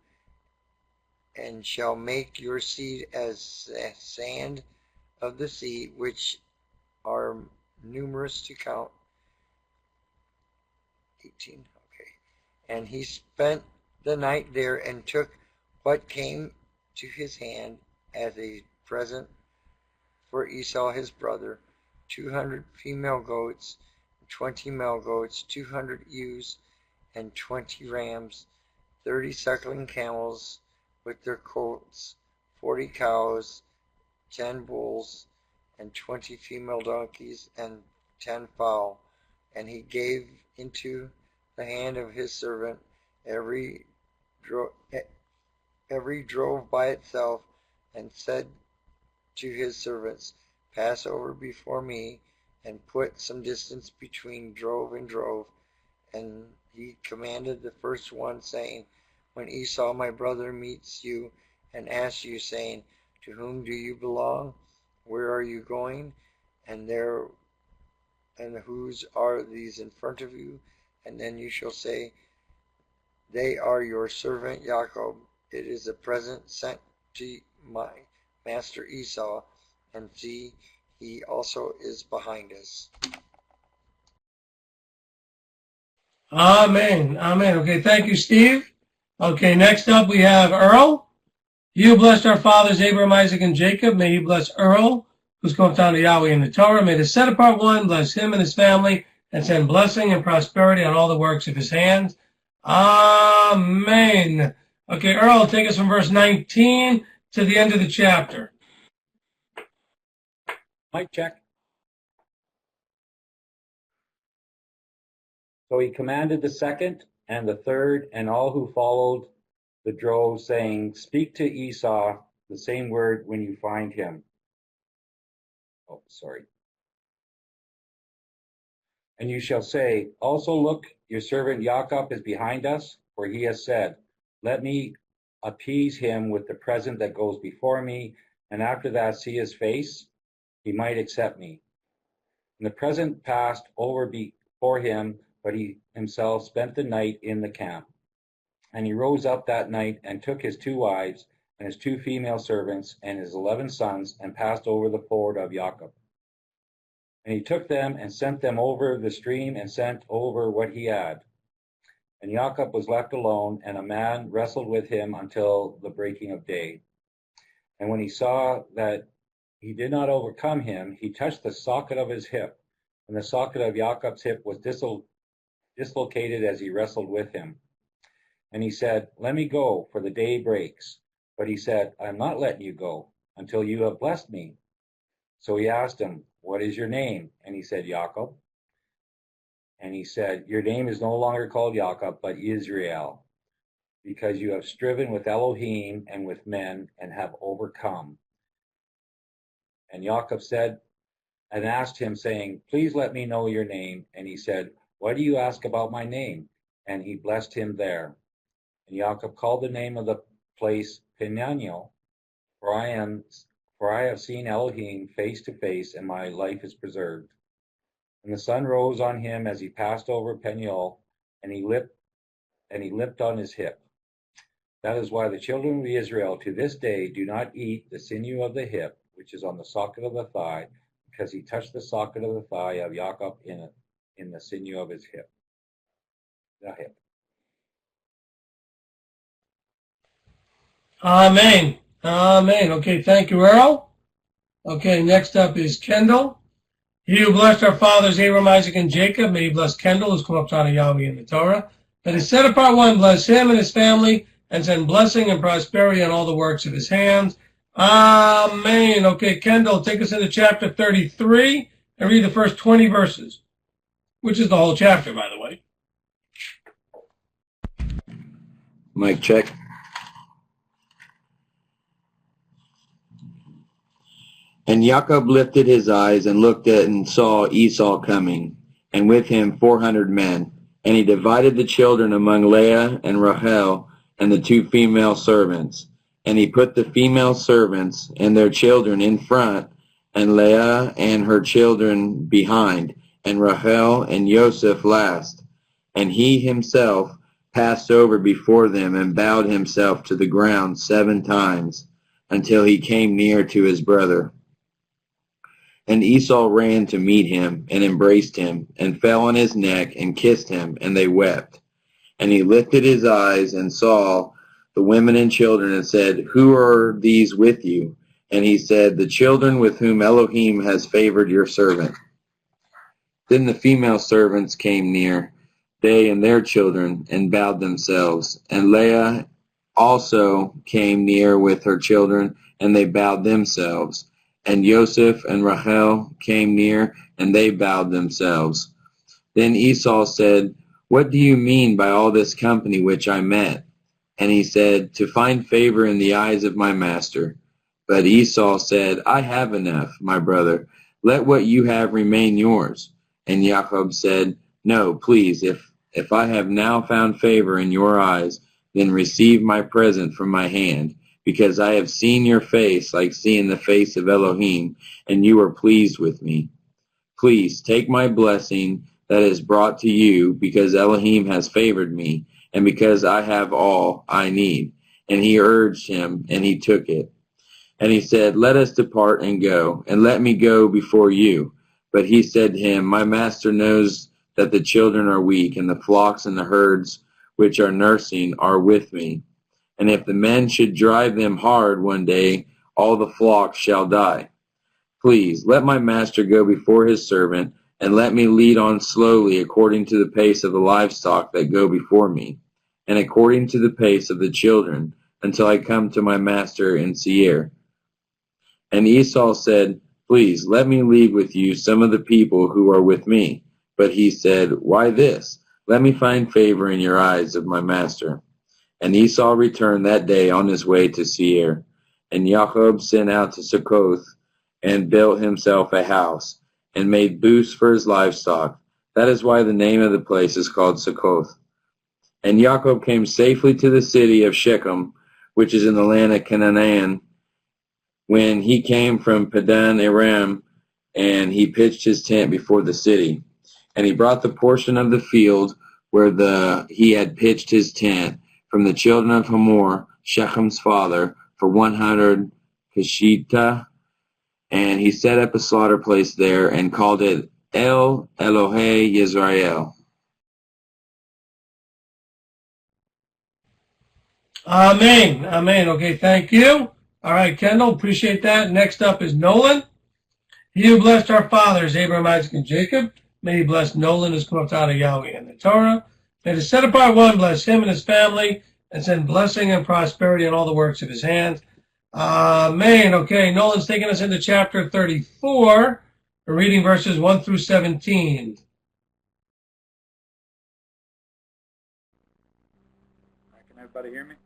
and shall make your seed as sand of the sea, which are numerous to count. 18. Okay. And he spent the night there, and took what came to his hand as a present for Esau his brother, 200 female goats, 20 male goats, 200 ewes, and 20 rams, 30 suckling camels with their colts, 40 cows, 10 bulls, and 20 female donkeys, and 10 fowl. And he gave into the hand of his servant every drove by itself, and said to his servants, Pass over before me, and put some distance between drove and drove. And he commanded the first one, saying, When Esau my brother meets you, and asks you, saying, To whom do you belong? Where are you going? And whose are these in front of you? And then you shall say, They are your servant Jacob. It is a present sent to my master Esau, and see, he also is behind us. Amen. Amen. Okay, thank you, Steve. Okay, next up we have Earl. You blessed our fathers Abraham, Isaac, and Jacob. May you bless Earl, who's come down to Yahweh in the Torah. May the set-apart one bless him and his family, and send blessing and prosperity on all the works of his hands. Amen. Okay, Earl, take us from verse 19 to the end of the chapter. Mic check. So he commanded the second and the third and all who followed the drove, saying, Speak to Esau the same word when you find him. Oh, sorry. And you shall say, Also look, your servant Jacob is behind us, for he has said, Let me appease him with the present that goes before me, and after that see his face, he might accept me. And the present passed over before him, but he himself spent the night in the camp. And he rose up that night and took his 2 wives and his 2 female servants and his 11 sons and passed over the ford of Jacob. And he took them and sent them over the stream and sent over what he had. And Jacob was left alone, and a man wrestled with him until the breaking of day. And when he saw that he did not overcome him, he touched the socket of his hip, and the socket of Jacob's hip was dislocated as he wrestled with him. And he said, "Let me go, for the day breaks." But he said, "I am not letting you go until you have blessed me." So he asked him, "What is your name?" And he said, "Jacob." And he said, "Your name is no longer called Jacob, but Israel, because you have striven with Elohim and with men and have overcome." And Jacob said and asked him, saying, "Please let me know your name." And he said, "Why do you ask about my name?" And he blessed him there. And Jacob called the name of the place Peniel, for I have seen Elohim face to face, and my life is preserved. And the sun rose on him as he passed over Peniel, and he limped on his hip. That is why the children of Israel to this day do not eat the sinew of the hip, which is on the socket of the thigh, because he touched the socket of the thigh of Jacob in the sinew of his hip. The hip. Amen. Amen. Okay, thank you, Earl. Okay, next up is Kendall. He who blessed our fathers, Abraham, Isaac, and Jacob, may he bless Kendall, who's come up to honor Yahweh in the Torah. That is set apart one, bless him and his family, and send blessing and prosperity on all the works of his hands. Amen. Okay, Kendall, take us into chapter 33 and read the first 20 verses, which is the whole chapter, by the way. Mic check. And Jacob lifted his eyes and looked at and saw Esau coming, and with him 400 men. And he divided the children among Leah and Rachel and the 2 female servants. And he put the female servants and their children in front, and Leah and her children behind, and Rachel and Joseph last. And he himself passed over before them and bowed himself to the ground 7 times, until he came near to his brother. And Esau ran to meet him, and embraced him, and fell on his neck, and kissed him, and they wept. And he lifted his eyes, and saw the women and children, and said, "Who are these with you?" And he said, "The children with whom Elohim has favored your servant." Then the female servants came near, they and their children, and bowed themselves. And Leah also came near with her children, and they bowed themselves. And Joseph and Rachel came near, and they bowed themselves. Then Esau said, "What do you mean by all this company which I met?" And he said, "To find favor in the eyes of my master." But Esau said, "I have enough, my brother. Let what you have remain yours." And Jacob said, "No, please, if I have now found favor in your eyes, then receive my present from my hand. Because I have seen your face like seeing the face of Elohim, and you are pleased with me. Please take my blessing that is brought to you, because Elohim has favored me, and because I have all I need." And he urged him, and he took it. And he said, "Let us depart and go, and let me go before you." But he said to him, "My master knows that the children are weak, and the flocks and the herds which are nursing are with me. And if the men should drive them hard one day, all the flocks shall die. Please, let my master go before his servant, and let me lead on slowly according to the pace of the livestock that go before me, and according to the pace of the children, until I come to my master in Seir." And Esau said, "Please, let me leave with you some of the people who are with me." But he said, "Why this? Let me find favor in your eyes of my master." And Esau returned that day on his way to Seir. And Jacob sent out to Succoth, and built himself a house, and made booths for his livestock. That is why the name of the place is called Succoth. And Jacob came safely to the city of Shechem, which is in the land of Canaan, when he came from Padan Aram, and he pitched his tent before the city. And he brought the portion of the field where he had pitched his tent from the children of Hamor, Shechem's father, for 100 kashita, and he set up a slaughter place there and called it El Elohe Yisrael. Amen. Amen. Okay, thank you. All right, Kendall, appreciate that. Next up is Nolan. He who blessed our fathers, Abraham, Isaac, and Jacob, may he bless Nolan who's come up out of Yahweh and the Torah. May the set apart one bless him and his family and send blessing and prosperity on all the works of his hands. Amen. Okay, Nolan's taking us into chapter 34. We're reading verses 1 through 17. Can everybody hear me?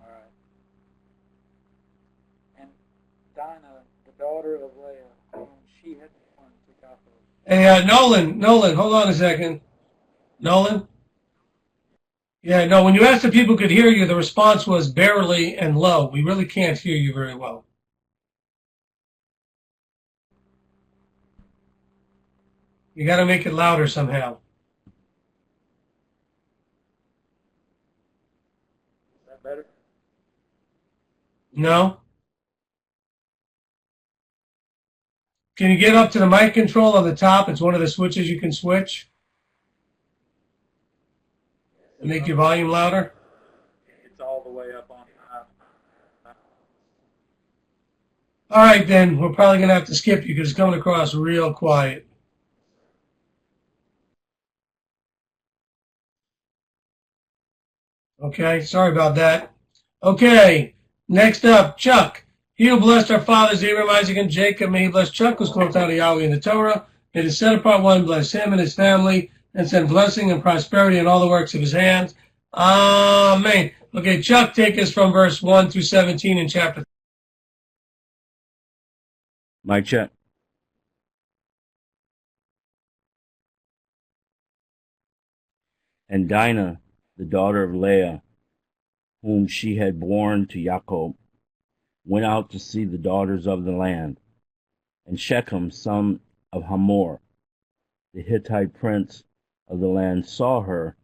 All right. And Dinah, the daughter of Leah, whom she had born to Jacob. Hey, Nolan, hold on a second. Nolan? Yeah, no, when you asked if people could hear you, the response was barely and low. We really can't hear you very well. You got to make it louder somehow. Is that better? No? Can you get up to the mic control on the top? It's one of the switches you can switch. And make your volume louder. It's all the way up on high. All right, then. We're probably going to have to skip you because it's coming across real quiet. Okay, sorry about that. Okay, next up, Chuck. He who blessed our fathers, Abraham, Isaac, and Jacob, may he bless Chuck, who's called out of Yahweh in the Torah. May the set apart one bless him and his family, and send blessing and prosperity in all the works of his hands. Amen. Okay, Chuck, take us from verse 1 through 17 in chapter. Mic check. And Dinah, the daughter of Leah, whom she had borne to Jacob, went out to see the daughters of the land. And Shechem, son of Hamor, the Hittite prince of the land, saw her,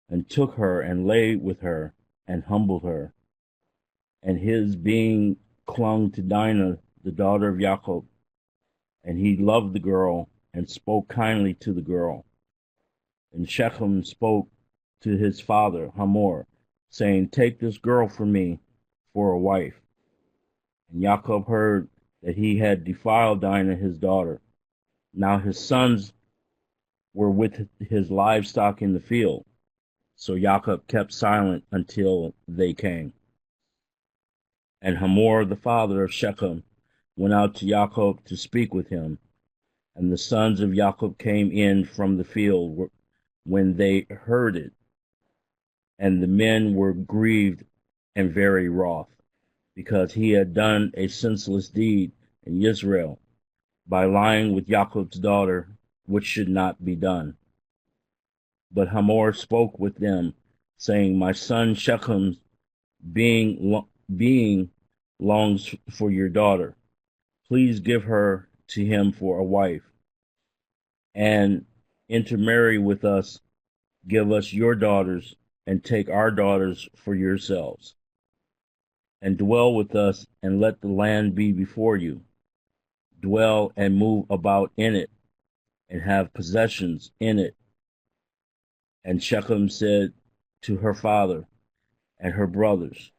and took her, and lay with her, and humbled her. And his being clung to Dinah, the daughter of Jacob, and he loved the girl, and spoke kindly to the girl. And Shechem spoke to his father Hamor, saying, Take this girl for me for a wife. And Jacob heard that he had defiled Dinah his daughter. Now his sons were with his livestock in the field. So Jacob kept silent until they came. And Hamor, the father of Shechem, went out to Jacob to speak with him. And the sons of Jacob came in from the field when they heard it. And the men were grieved and very wroth, because he had done a senseless deed in Israel by lying with Jacob's daughter, which should not be done. But Hamor spoke with them, saying, My son Shechem's being longs for your daughter. Please give her to him for a wife, and intermarry with us, give us your daughters, and take our daughters for yourselves. And dwell with us, and let the land be before you. Dwell and move about in it, and have possessions in it. And Shechem said to her father and her brothers,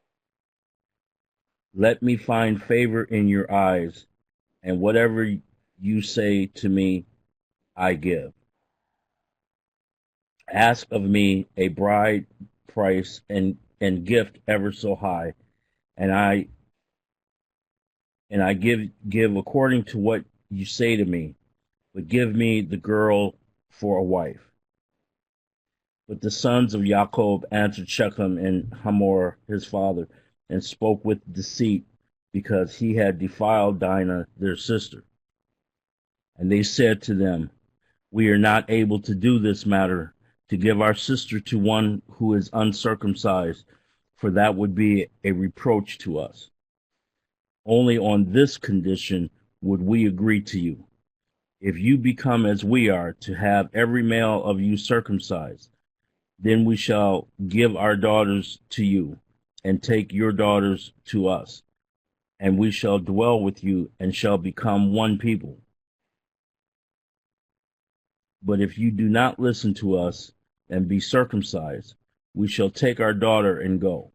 Let me find favor in your eyes, and whatever you say to me, I give. Ask of me a bride price and gift ever so high, and I give according to what you say to me, but give me the girl for a wife. But the sons of Jacob answered Shechem and Hamor his father, and spoke with deceit, because he had defiled Dinah their sister. And they said to them, We are not able to do this matter, to give our sister to one who is uncircumcised, for that would be a reproach to us. Only on this condition would we agree to you, If you become as we are, to have every male of you circumcised, then we shall give our daughters to you, and take your daughters to us, and we shall dwell with you, and shall become one people. But if you do not listen to us, and be circumcised, we shall take our daughter and go.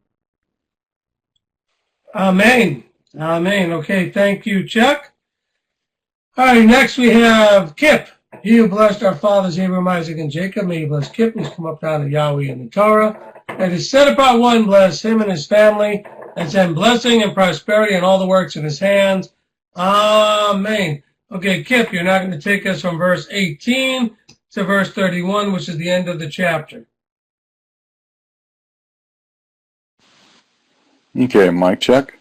Amen. Amen. Okay, thank you, Chuck. All right, next we have Kip. He who blessed our fathers, Abraham, Isaac, and Jacob, may he bless Kip, who's come up down to Yahweh in the Torah. And is set apart one, bless him and his family, and send blessing and prosperity in all the works of his hands. Amen. Okay, Kip, you're now going to take us from verse 18 to verse 31, which is the end of the chapter. Okay, mic check.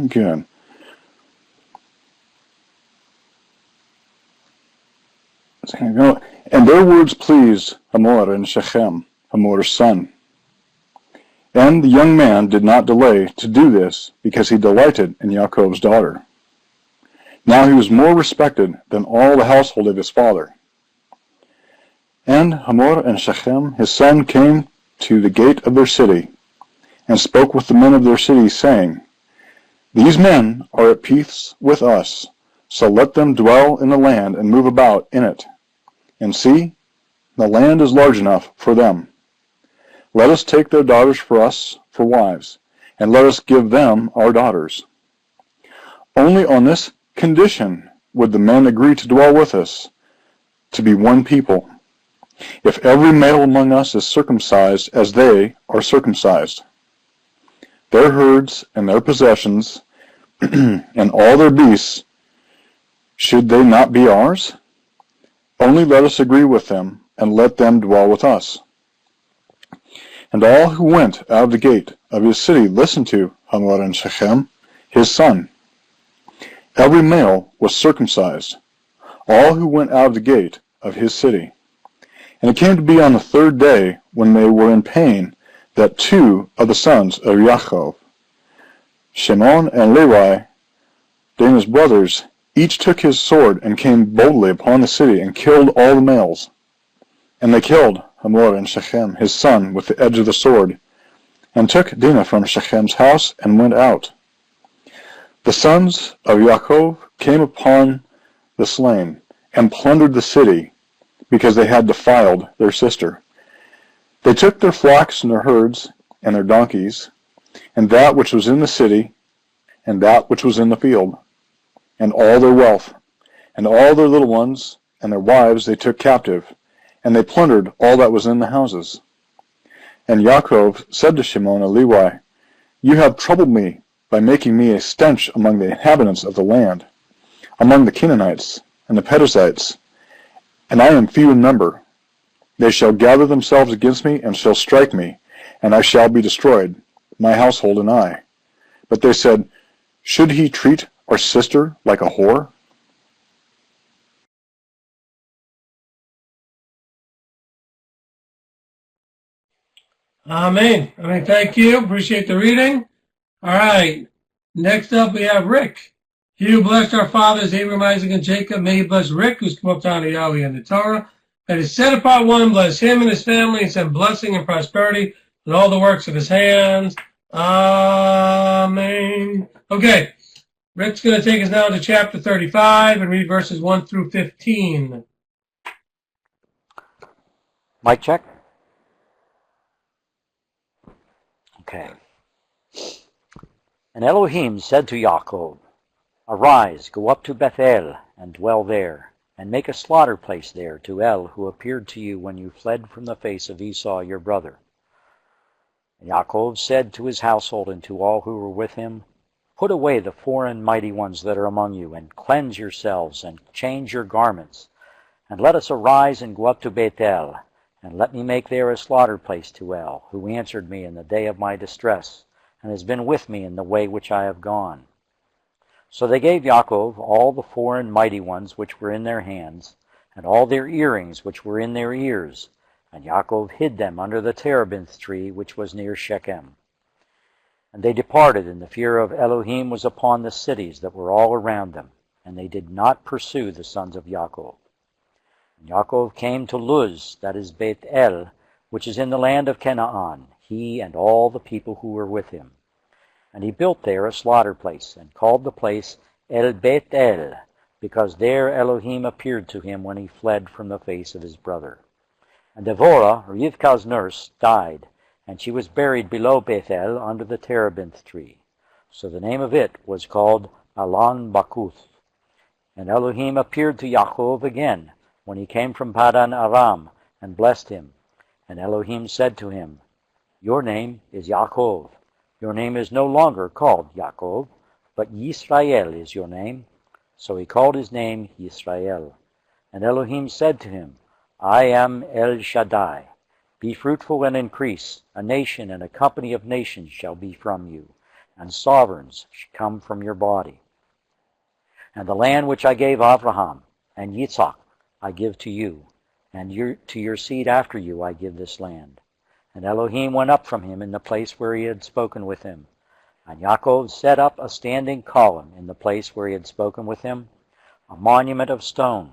Good. And their words pleased Hamor and Shechem, Hamor's son. And the young man did not delay to do this, because he delighted in Yaakov's daughter. Now he was more respected than all the household of his father. And Hamor and Shechem his son came to the gate of their city, and spoke with the men of their city, saying, These men are at peace with us, so let them dwell in the land and move about in it. And see, the land is large enough for them. Let us take their daughters for us for wives, and let us give them our daughters. Only on this condition would the men agree to dwell with us, to be one people, if every male among us is circumcised as they are circumcised. Their herds and their possessions, and all their beasts, should they not be ours? Only let us agree with them, and let them dwell with us. And all who went out of the gate of his city listened to Hamor and Shechem, his son. Every male was circumcised, all who went out of the gate of his city. And it came to be on the third day, when they were in pain, that two of the sons of Yaakov, Shimon and Levi, Dinah's brothers, each took his sword and came boldly upon the city and killed all the males. And they killed Hamor and Shechem his son with the edge of the sword, and took Dinah from Shechem's house and went out. The sons of Yaakov came upon the slain and plundered the city, because they had defiled their sister. They took their flocks and their herds and their donkeys, and that which was in the city, and that which was in the field, and all their wealth, and all their little ones, and their wives they took captive, and they plundered all that was in the houses. And Yaakov said to Shimon and Levi, You have troubled me by making me a stench among the inhabitants of the land, among the Canaanites and the Perizzites, and I am few in number. They shall gather themselves against me, and shall strike me, and I shall be destroyed, my household and I. But they said, Should he treat our sister like a whore? Amen. Thank you. Appreciate the reading. All right. Next up, we have Rick. He who blessed our fathers, Abraham, Isaac, and Jacob, may he bless Rick, who's come up down to Yahweh in the Torah. And is set apart one, bless him and his family, and send blessing and prosperity in all the works of his hands. Amen. Okay. Rick's going to take us now to chapter 35 and read verses 1 through 15. Mic check. Okay. And Elohim said to Yaakov, Arise, go up to Bethel, and dwell there, and make a slaughter place there to El, who appeared to you when you fled from the face of Esau your brother. And Yaakov said to his household and to all who were with him, Put away the foreign mighty ones that are among you, and cleanse yourselves, and change your garments, and let us arise and go up to Bethel, and let me make there a slaughter place to El, who answered me in the day of my distress, and has been with me in the way which I have gone. So they gave Yaakov all the foreign mighty ones which were in their hands, and all their earrings which were in their ears, and Yaakov hid them under the terebinth tree which was near Shechem. And they departed, and the fear of Elohim was upon the cities that were all around them. and they did not pursue the sons of Yaakov. And Yaakov came to Luz, that is Beth El, which is in the land of Canaan, he and all the people who were with him. And he built there a slaughter place, and called the place El Beth El, because there Elohim appeared to him when he fled from the face of his brother. And Devorah, Rivkah's nurse, died, and she was buried below Bethel under the terebinth tree. So the name of it was called Alon Bakuth. And Elohim appeared to Yaakov again when he came from Padan Aram, and blessed him. And Elohim said to him, Your name is Yaakov. Your name is no longer called Yaakov, but Yisrael is your name. So he called his name Yisrael. And Elohim said to him, I am El Shaddai. Be fruitful and increase. A nation and a company of nations shall be from you, and sovereigns shall come from your body. And the land which I gave Abraham and Yitzhak I give to you, and to your seed after you I give this land. And Elohim went up from him in the place where he had spoken with him. And Yaakov set up a standing column in the place where he had spoken with him, a monument of stone,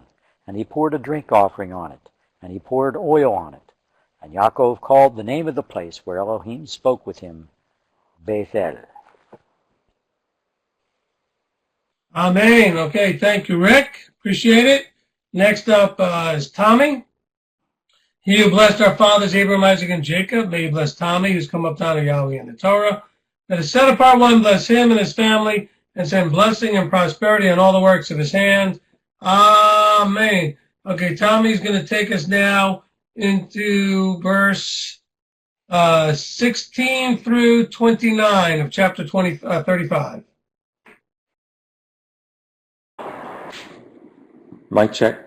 and he poured a drink offering on it, and he poured oil on it. And Yaakov called the name of the place where Elohim spoke with him, Bethel. Amen. Okay, thank you, Rick. Appreciate it. Next up is Tommy. He who blessed our fathers, Abraham, Isaac, and Jacob, may he bless Tommy, who's come up down to Yahweh and the Torah. Let us set apart one, bless him and his family, and send blessing and prosperity on all the works of his hands. Amen. Okay, Tommy's going to take us now into verse 16 through 29 of chapter 35. Mic check.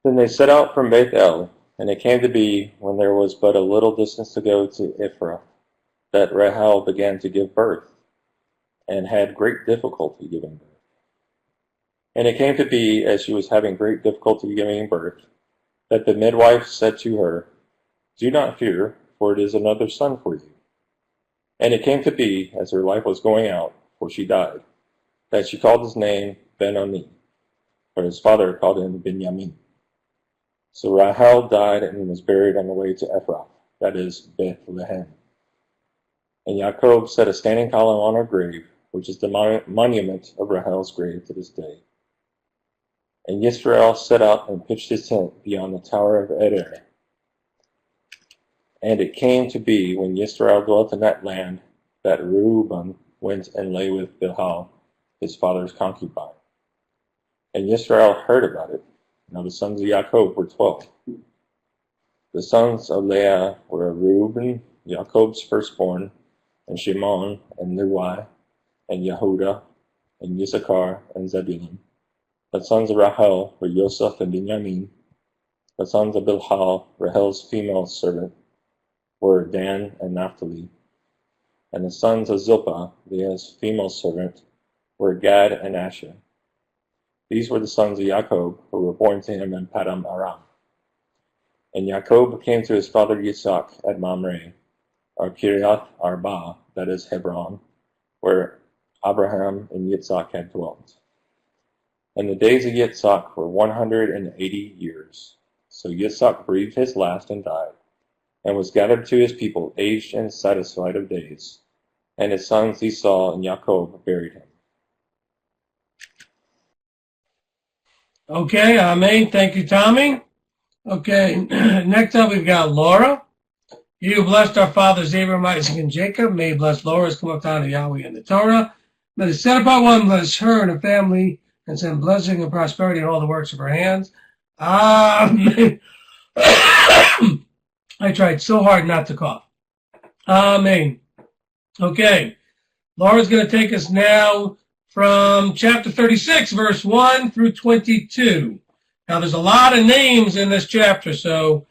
Then they set out from Beth El, and it came to be, when there was but a little distance to go to Ephrath, that Rahel began to give birth, and had great difficulty giving birth. And it came to be, as she was having great difficulty giving birth, that the midwife said to her, Do not fear, for it is another son for you. And it came to be, as her life was going out, for she died, that she called his name Ben-Oni, for his father called him Benjamin. So Rahel died and was buried on the way to Ephrath, that is, Bethlehem. And Yaakov set a standing column on her grave, which is the monument of Rahel's grave to this day. And Yisrael set out and pitched his tent beyond the tower of Eder. And it came to be, when Yisrael dwelt in that land, that Reuben went and lay with Bilhah, his father's concubine. And Yisrael heard about it. Now the sons of Yaakov were 12. The sons of Leah were Reuben, Yaakov's firstborn, and Shimon, and Levi, and Yehudah, and Issachar, and Zebulun. The sons of Rahel were Yosef and Benjamin. The sons of Bilhah, Rahel's female servant, were Dan and Naphtali. And the sons of Zilpah, Leah's female servant, were Gad and Asher. These were the sons of Yaakov, who were born to him in Padam Aram. And Yaakov came to his father Yitzhak at Mamre, or Kiriath Arba, that is Hebron, where Abraham and Yitzhak had dwelt. And the days of Yitzhak were 180 years. So Yitzhak breathed his last and died, and was gathered to his people, aged and satisfied of days. And his sons Esau and Yaakov buried him. Okay, amen. Thank you, Tommy. Okay, next up we've got Laura. You who blessed our fathers Abraham, Isaac, and Jacob, may he bless Laura as come up down to Yahweh and the Torah. Let us set apart one, bless her and her family, and send blessing and prosperity in all the works of her hands. Amen. I tried so hard not to cough. Amen. Okay, Laura's going to take us now from chapter 36, verse 1 through 22. Now, there's a lot of names in this chapter, so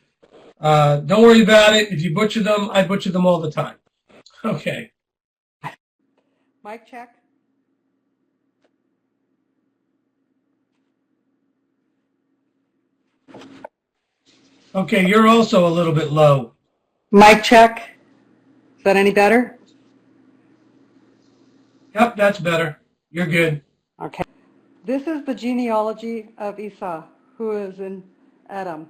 don't worry about it. If you butcher them, I butcher them all the time. Okay. Mic check. Okay, you're also a little bit low. Mic check. Is that any better? Yep, that's better. You're good. Okay. This is the genealogy of Esau, who is in Edom.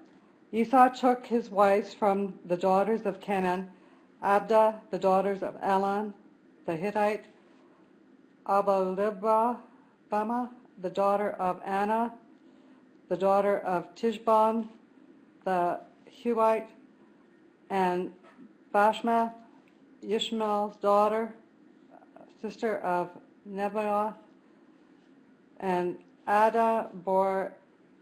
Esau took his wives from the daughters of Canaan, Abda, the daughters of Elon, the Hittite, Aholibamah, the daughter of Anna, the daughter of Tishbon, the Hivite, and Bashmath, Ishmael's daughter, sister of Nebaioth, and Ada bore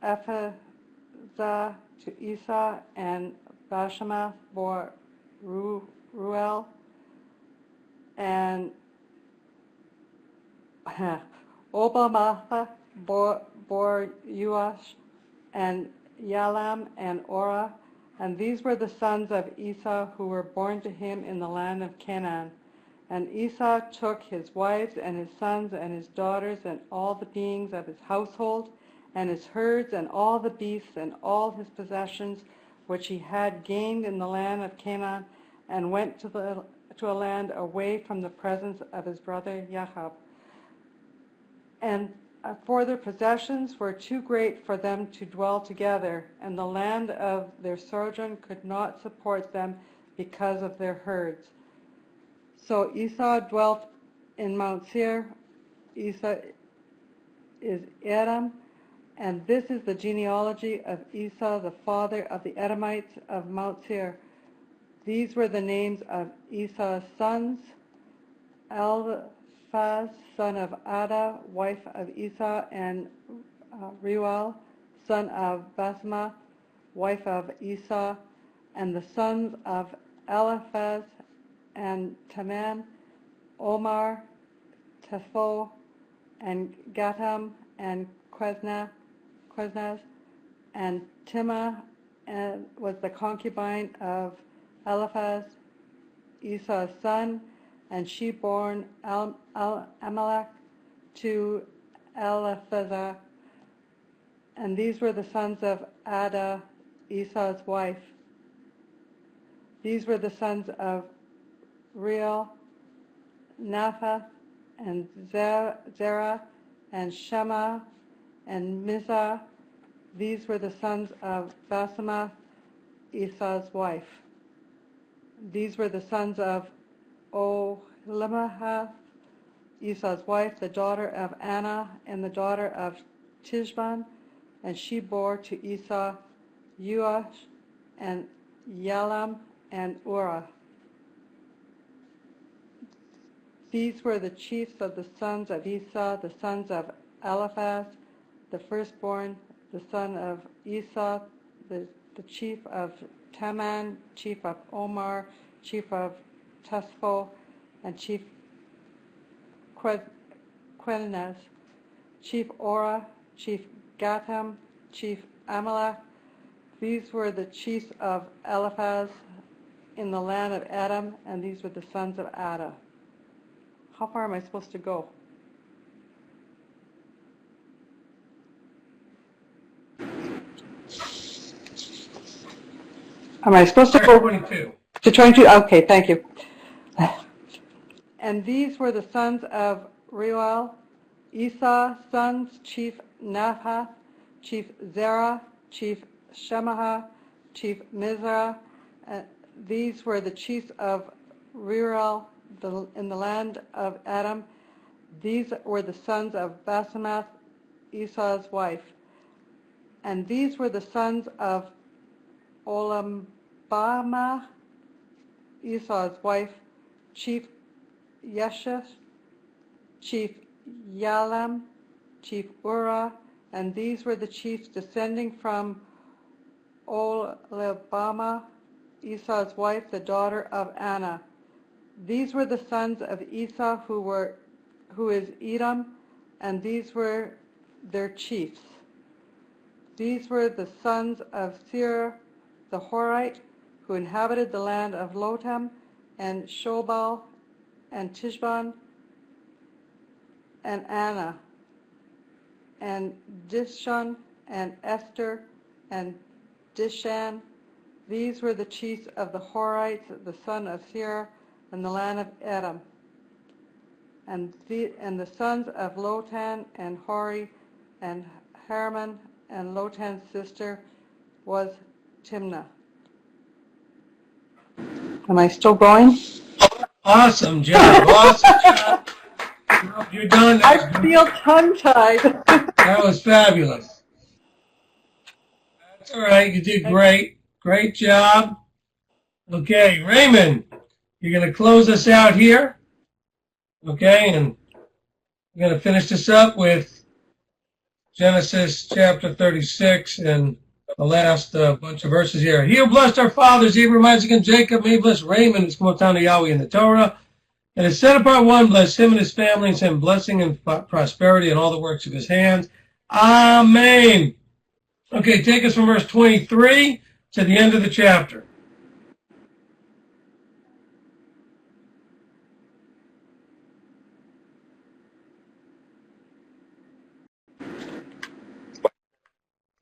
Ephrathah to Esau, and Bashemath bore Ruel, and Obamatha bore Uash, and Yalam, and Orah. And these were the sons of Esau who were born to him in the land of Canaan. And Esau took his wives and his sons and his daughters and all the beings of his household and his herds and all the beasts and all his possessions which he had gained in the land of Canaan, and went to a land away from the presence of his brother Jacob. And for their possessions were too great for them to dwell together, and the land of their sojourn could not support them because of their herds. So Esau dwelt in Mount Seir. Esau is Edom, and this is the genealogy of Esau, the father of the Edomites of Mount Seir. These were the names of Esau's sons: Eliphaz, son of Ada, wife of Esau, and Reuel, son of Basemath, wife of Esau, and the sons of Eliphaz and Teman, Omar, Tepho, and Gatam, and Quesnaz, and Timah was the concubine of Eliphaz, Esau's son, and she born Amalek to Eliphaz. And these were the sons of Ada, Esau's wife. These were the sons of Reuel, Naphath, and Zerah, and Shema, and Mizah. These were the sons of Basemath, Esau's wife. These were the sons of Oholimahath, Esau's wife, the daughter of Anna, and the daughter of Tishban, and she bore to Esau Uash, and Yalam, and Urah. These were the chiefs of the sons of Esau, the sons of Eliphaz, the firstborn, the son of Esau, the chief of Teman, chief of Omar, chief of Tespho, and chief Quesnaz, chief Orah, chief Gatam, chief Amalek. These were the chiefs of Eliphaz in the land of Edom, and these were the sons of Ada. How far am I supposed to go? Am I supposed to go 22. to 22? Okay, thank you. And these were the sons of Reuel, Esau's sons, chief Naphath, chief Zerah, chief Shemaha, chief Mizrah. These were the chiefs of Reuel in the land of Edom. These were the sons of Basemath, Esau's wife. And these were the sons of Oholibamah, Esau's wife, chief Yeshus, chief Yalam, chief Urah, and these were the chiefs descending from Oholibamah, Esau's wife, the daughter of Anna. These were the sons of Esau who is Edom, and these were their chiefs. These were the sons of Seir the Horite, who inhabited the land of Lotam, and Shobal, and Tishban, and Anna, and Dishon, and Esther, and Dishan. These were the chiefs of the Horites, the son of Seir, in the land of Edom. And the sons of Lotan and Hori and Herman, and Lotan's sister was Timnah. Am I still going? Awesome job. Awesome job. You're done. I feel tongue-tied. That was fabulous. That's all right. You did great. Great job. Okay, Raymond, you're going to close us out here. Okay, and we're going to finish this up with Genesis chapter 36 and the last bunch of verses here. He who blessed our fathers, Abraham, Isaac, and Jacob, may bless Raymond, who's come down to Yahweh in the Torah. And is set apart one, bless him and his family, and send blessing and prosperity in all the works of his hands. Amen. Okay, take us from verse 23 to the end of the chapter.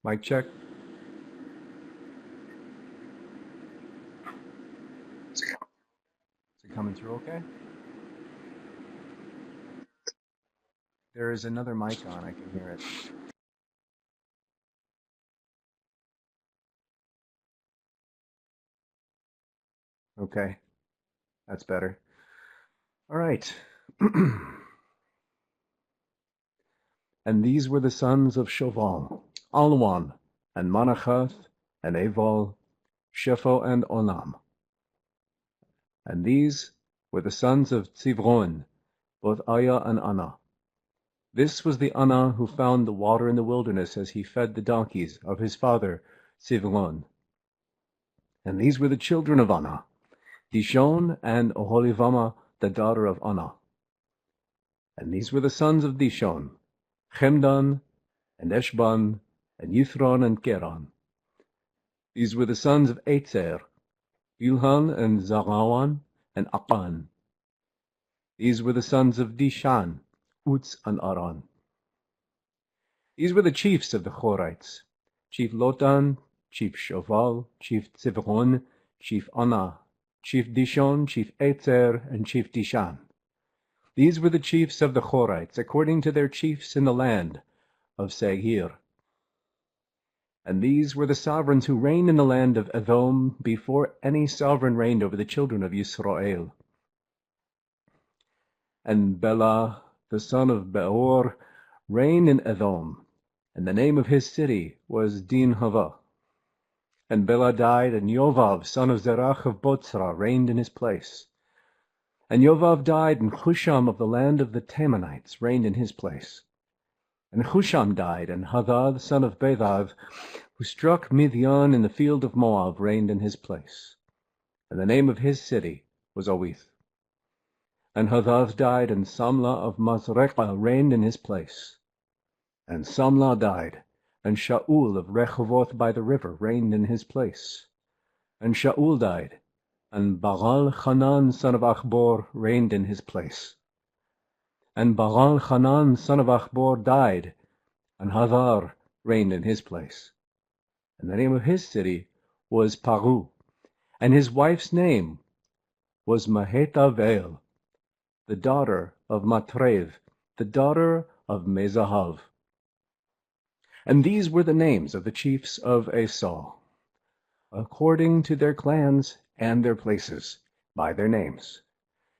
Mic check. Is it coming through okay? There is another mic on, I can hear it. Okay, that's better. All right. And these were the sons of Shoval, Alwan, and Manachath, and Eval, Shepho, and Onam. And these were the sons of Tzivron, both Aya and Anna. This was the Anna who found the water in the wilderness as he fed the donkeys of his father Tzivron. And these were the children of Anna, Dishon and Oholivama, the daughter of Anna. And these were the sons of Dishon, Chemdan, and Eshban, and Yithron, and Keran. These were the sons of Etzer, Bilhan, and Zarawan, and Akan. These were the sons of Dishan, Utz, and Aran. These were the chiefs of the Chorites, Chief Lotan, Chief Shoval, Chief Tzivron, Chief Anna, Chief Dishon, Chief Etzer, and Chief Dishan. These were the chiefs of the Chorites, according to their chiefs in the land of Seir. And these were the sovereigns who reigned in the land of Edom before any sovereign reigned over the children of Yisrael. And Bela, the son of Beor, reigned in Edom, and the name of his city was Dinhava. And Bela died, and Yovav, son of Zerach of Botzra, reigned in his place. And Yovav died, and Husham of the land of the Temanites reigned in his place. And Husham died, and Hadad, son of Bedad, who struck Midian in the field of Moab, reigned in his place. And the name of his city was Owith. And Hadad died, and Samlah of Masrekah reigned in his place. And Samlah died, and Shaul of Rehoboth by the river reigned in his place. And Shaul died, and Baal Hanan son of Achbor reigned in his place. And Baal Hanan son of Achbor died, and Hadar reigned in his place. And the name of his city was Paru, and his wife's name was Mahetavel, the daughter of Matrev, the daughter of Mezahav. And these were the names of the chiefs of Esau, according to their clans and their places, by their names.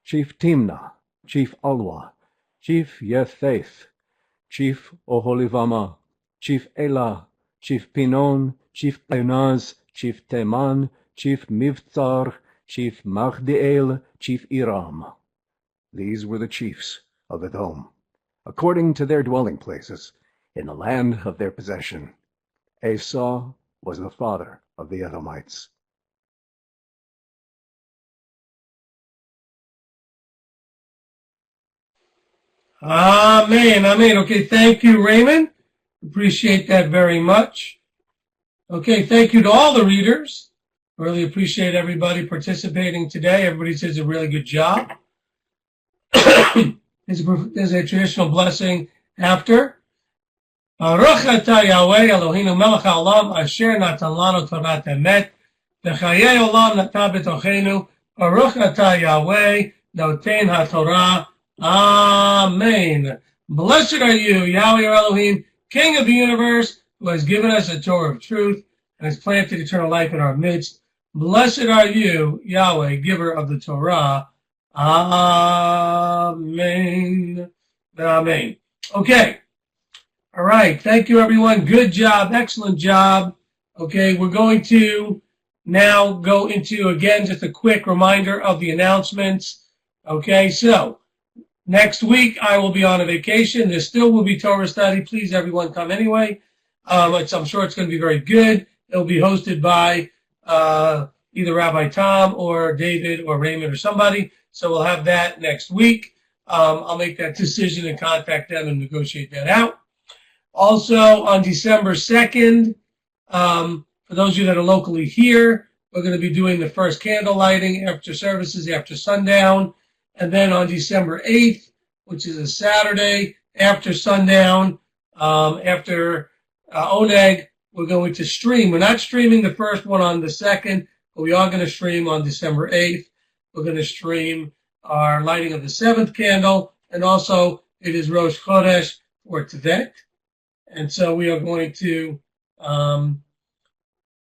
Chief Timnah, Chief Alwa, Chief Yetheth, Chief Oholivama, Chief Elah, Chief Pinon, Chief Qenaz, Chief Teman, Chief Mivtzar, Chief Magdiel, Chief Iram. These were the chiefs of Edom, according to their dwelling places, in the land of their possession. Esau was the father of the Edomites. Amen. Amen. Okay, thank you, Raymond. Appreciate that very much. Okay, thank you to all the readers. Really appreciate everybody participating today. Everybody says a really good job. There's a traditional blessing after. Baruch atah Yahweh Eloheinu melech haolam asher natan lanu Torat emet v'chayei olam natan b'tochenu. Baruch atah Yahweh noten haTorah Amen. Blessed are you, Yahweh our Elohim, King of the universe, who has given us a Torah of truth and has planted eternal life in our midst. Blessed are you, Yahweh, giver of the Torah. Amen. Amen. Okay. All right. Thank you, everyone. Good job. Excellent job. Okay. We're going to now go into, again, just a quick reminder of the announcements. Okay. So next week, I will be on a vacation. There still will be Torah study. Please, everyone, come anyway. I'm sure it's going to be very good. It will be hosted by either Rabbi Tom or David or Raymond or somebody. So we'll have that next week. I'll make that decision and contact them and negotiate that out. Also, on December 2nd, for those of you that are locally here, we're going to be doing the first candle lighting after services, after sundown. And then on December 8th, which is a Saturday, after sundown, after Oneg, we're going to stream. We're not streaming the first one on the 2nd, but we are going to stream on December 8th. We're going to stream our lighting of the 7th candle, and also it is Rosh Chodesh for Tevet. And so we are going to go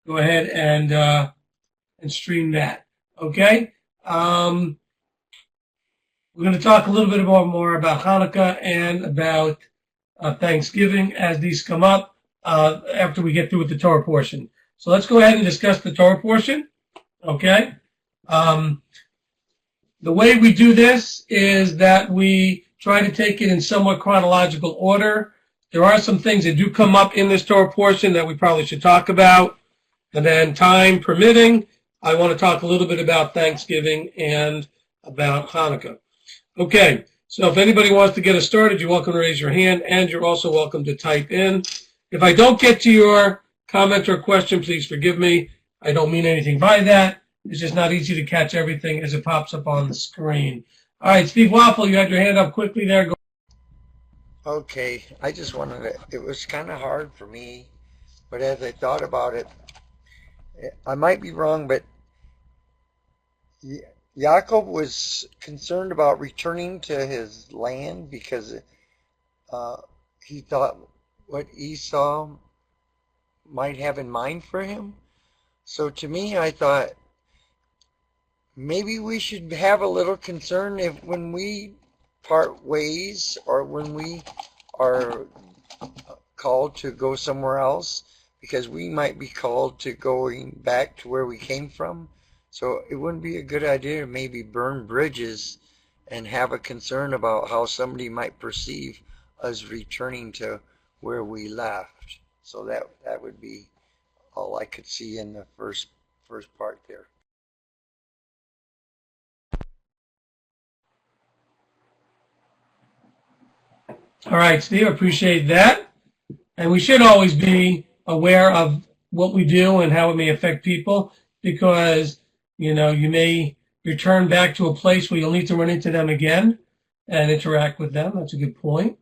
ahead and stream that. Okay? We're going to talk a little bit more about Hanukkah and about Thanksgiving as these come up after we get through with the Torah portion. So let's go ahead and discuss the Torah portion. Okay? The way we do this is that we try to take it in somewhat chronological order. There are some things that do come up in this Torah portion that we probably should talk about. And then, time permitting, I want to talk a little bit about Thanksgiving and about Hanukkah. Okay, so if anybody wants to get us started, you're welcome to raise your hand, and you're also welcome to type in. If I don't get to your comment or question, please forgive me. I don't mean anything by that. It's just not easy to catch everything as it pops up on the screen. All right, Steve Waffle, you had your hand up quickly there. Go. Okay, I just wanted to, it was kind of hard for me, but as I thought about it, I might be wrong, but Yaakov was concerned about returning to his land because he thought what Esau might have in mind for him. So to me, I thought maybe we should have a little concern if when we part ways or when we are called to go somewhere else, because we might be called to going back to where we came from. So it wouldn't be a good idea to maybe burn bridges and have a concern about how somebody might perceive us returning to where we left. So that would be all I could see in the first part there. All right, Steve, appreciate that. And we should always be aware of what we do and how it may affect people, because, you know, you may return back to a place where you'll need to run into them again and interact with them. That's a good point.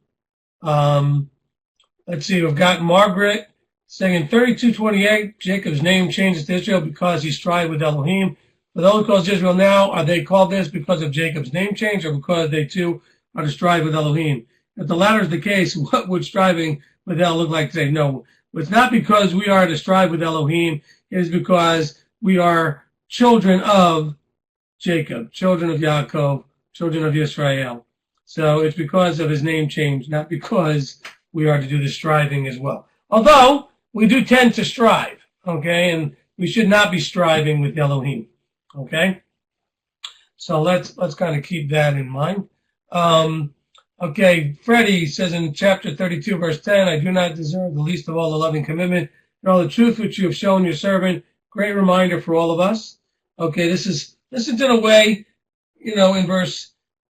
Let's see, we've got Margaret saying in 32:28, Jacob's name changes to Israel because he strived with Elohim. For those who call Israel now, are they called this because of Jacob's name change or because they too are to strive with Elohim? If the latter is the case, what would striving with El look like today? No, it's not because we are to strive with Elohim. It is because we are children of Jacob, children of Yaakov, children of Israel. So it's because of his name change, not because we are to do the striving as well. Although we do tend to strive, okay, and we should not be striving with Elohim, okay. So let's kind of keep that in mind. Okay, Freddie says in chapter 32, verse 10, I do not deserve the least of all the loving commitment and all the truth which you have shown your servant. Great reminder for all of us. Okay, this is in a way, you know, in verse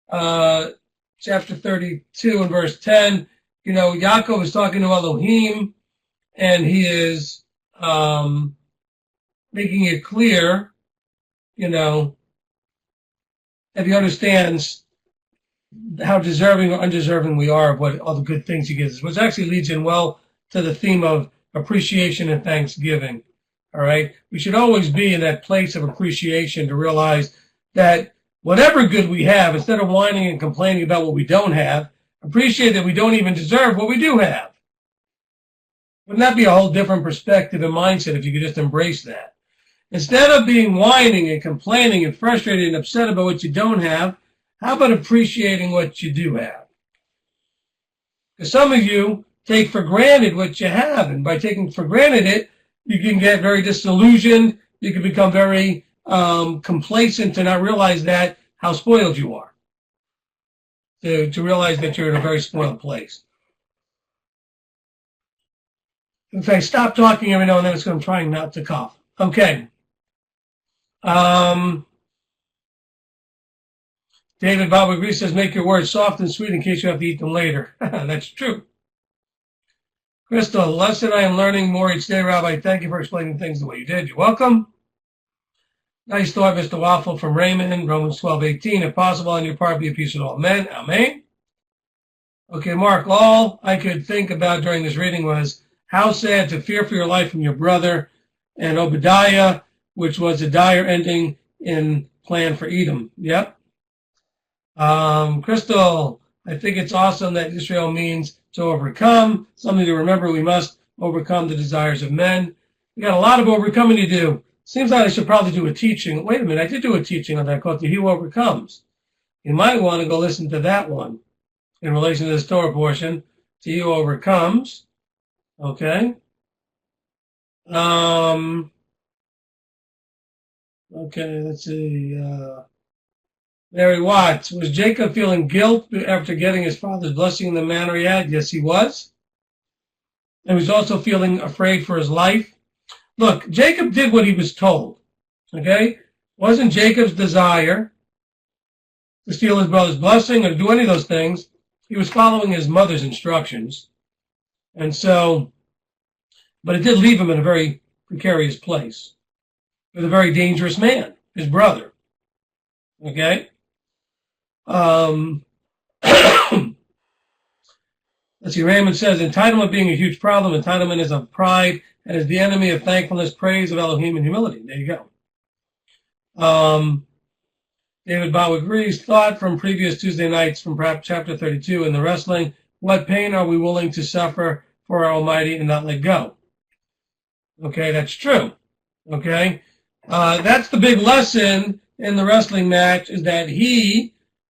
chapter 32 and verse 10, you know, Yaakov is talking to Elohim, and he is making it clear, you know, that he understands how deserving or undeserving we are of what all the good things he gives us, which actually leads in well to the theme of appreciation and thanksgiving. All right, we should always be in that place of appreciation to realize that whatever good we have, instead of whining and complaining about what we don't have, appreciate that we don't even deserve what we do have. Wouldn't that be a whole different perspective and mindset if you could just embrace that? Instead of being whining and complaining and frustrated and upset about what you don't have, how about appreciating what you do have? Because some of you take for granted what you have, and by taking for granted it, you can get very disillusioned. You can become very complacent to not realize that how spoiled you are. To realize that you're in a very spoiled place. In fact, stop talking every now and then. It's going to try not to cough. Okay. David Bob agrees, says, make your words soft and sweet in case you have to eat them later. That's true. Crystal, lesson I am learning more each day, Rabbi. Thank you for explaining things the way you did. You're welcome. Nice thought, Mr. Waffle from Raymond, Romans 12:18. If possible, on your part, be a peace with all men. Amen. Okay, Mark, all I could think about during this reading was how sad to fear for your life from your brother, and Obadiah, which was a dire ending in plan for Edom. Yep. Crystal, I think it's awesome that Israel means to overcome. Something to remember, we must overcome the desires of men. We got a lot of overcoming to do. Seems like I should probably do a teaching. Wait a minute, I did do a teaching on that called He Who Overcomes. You might want to go listen to that one in relation to this Torah portion. He Who Overcomes. Okay. Okay, let's see. Mary Watts, was Jacob feeling guilt after getting his father's blessing in the manner he had? Yes, he was. And he was also feeling afraid for his life. Look, Jacob did what he was told. Okay? Wasn't Jacob's desire to steal his brother's blessing or to do any of those things. He was following his mother's instructions. And so, but it did leave him in a very precarious place with a very dangerous man, his brother. Okay? Let's see, Raymond says, entitlement being a huge problem. Entitlement is of pride and is the enemy of thankfulness, praise of Elohim, and humility. There you go. David Bow agrees. Thought from previous Tuesday nights from chapter 32 in the wrestling. What pain are we willing to suffer for our Almighty and not let go? Okay, that's true. Okay? That's the big lesson in the wrestling match, is that he,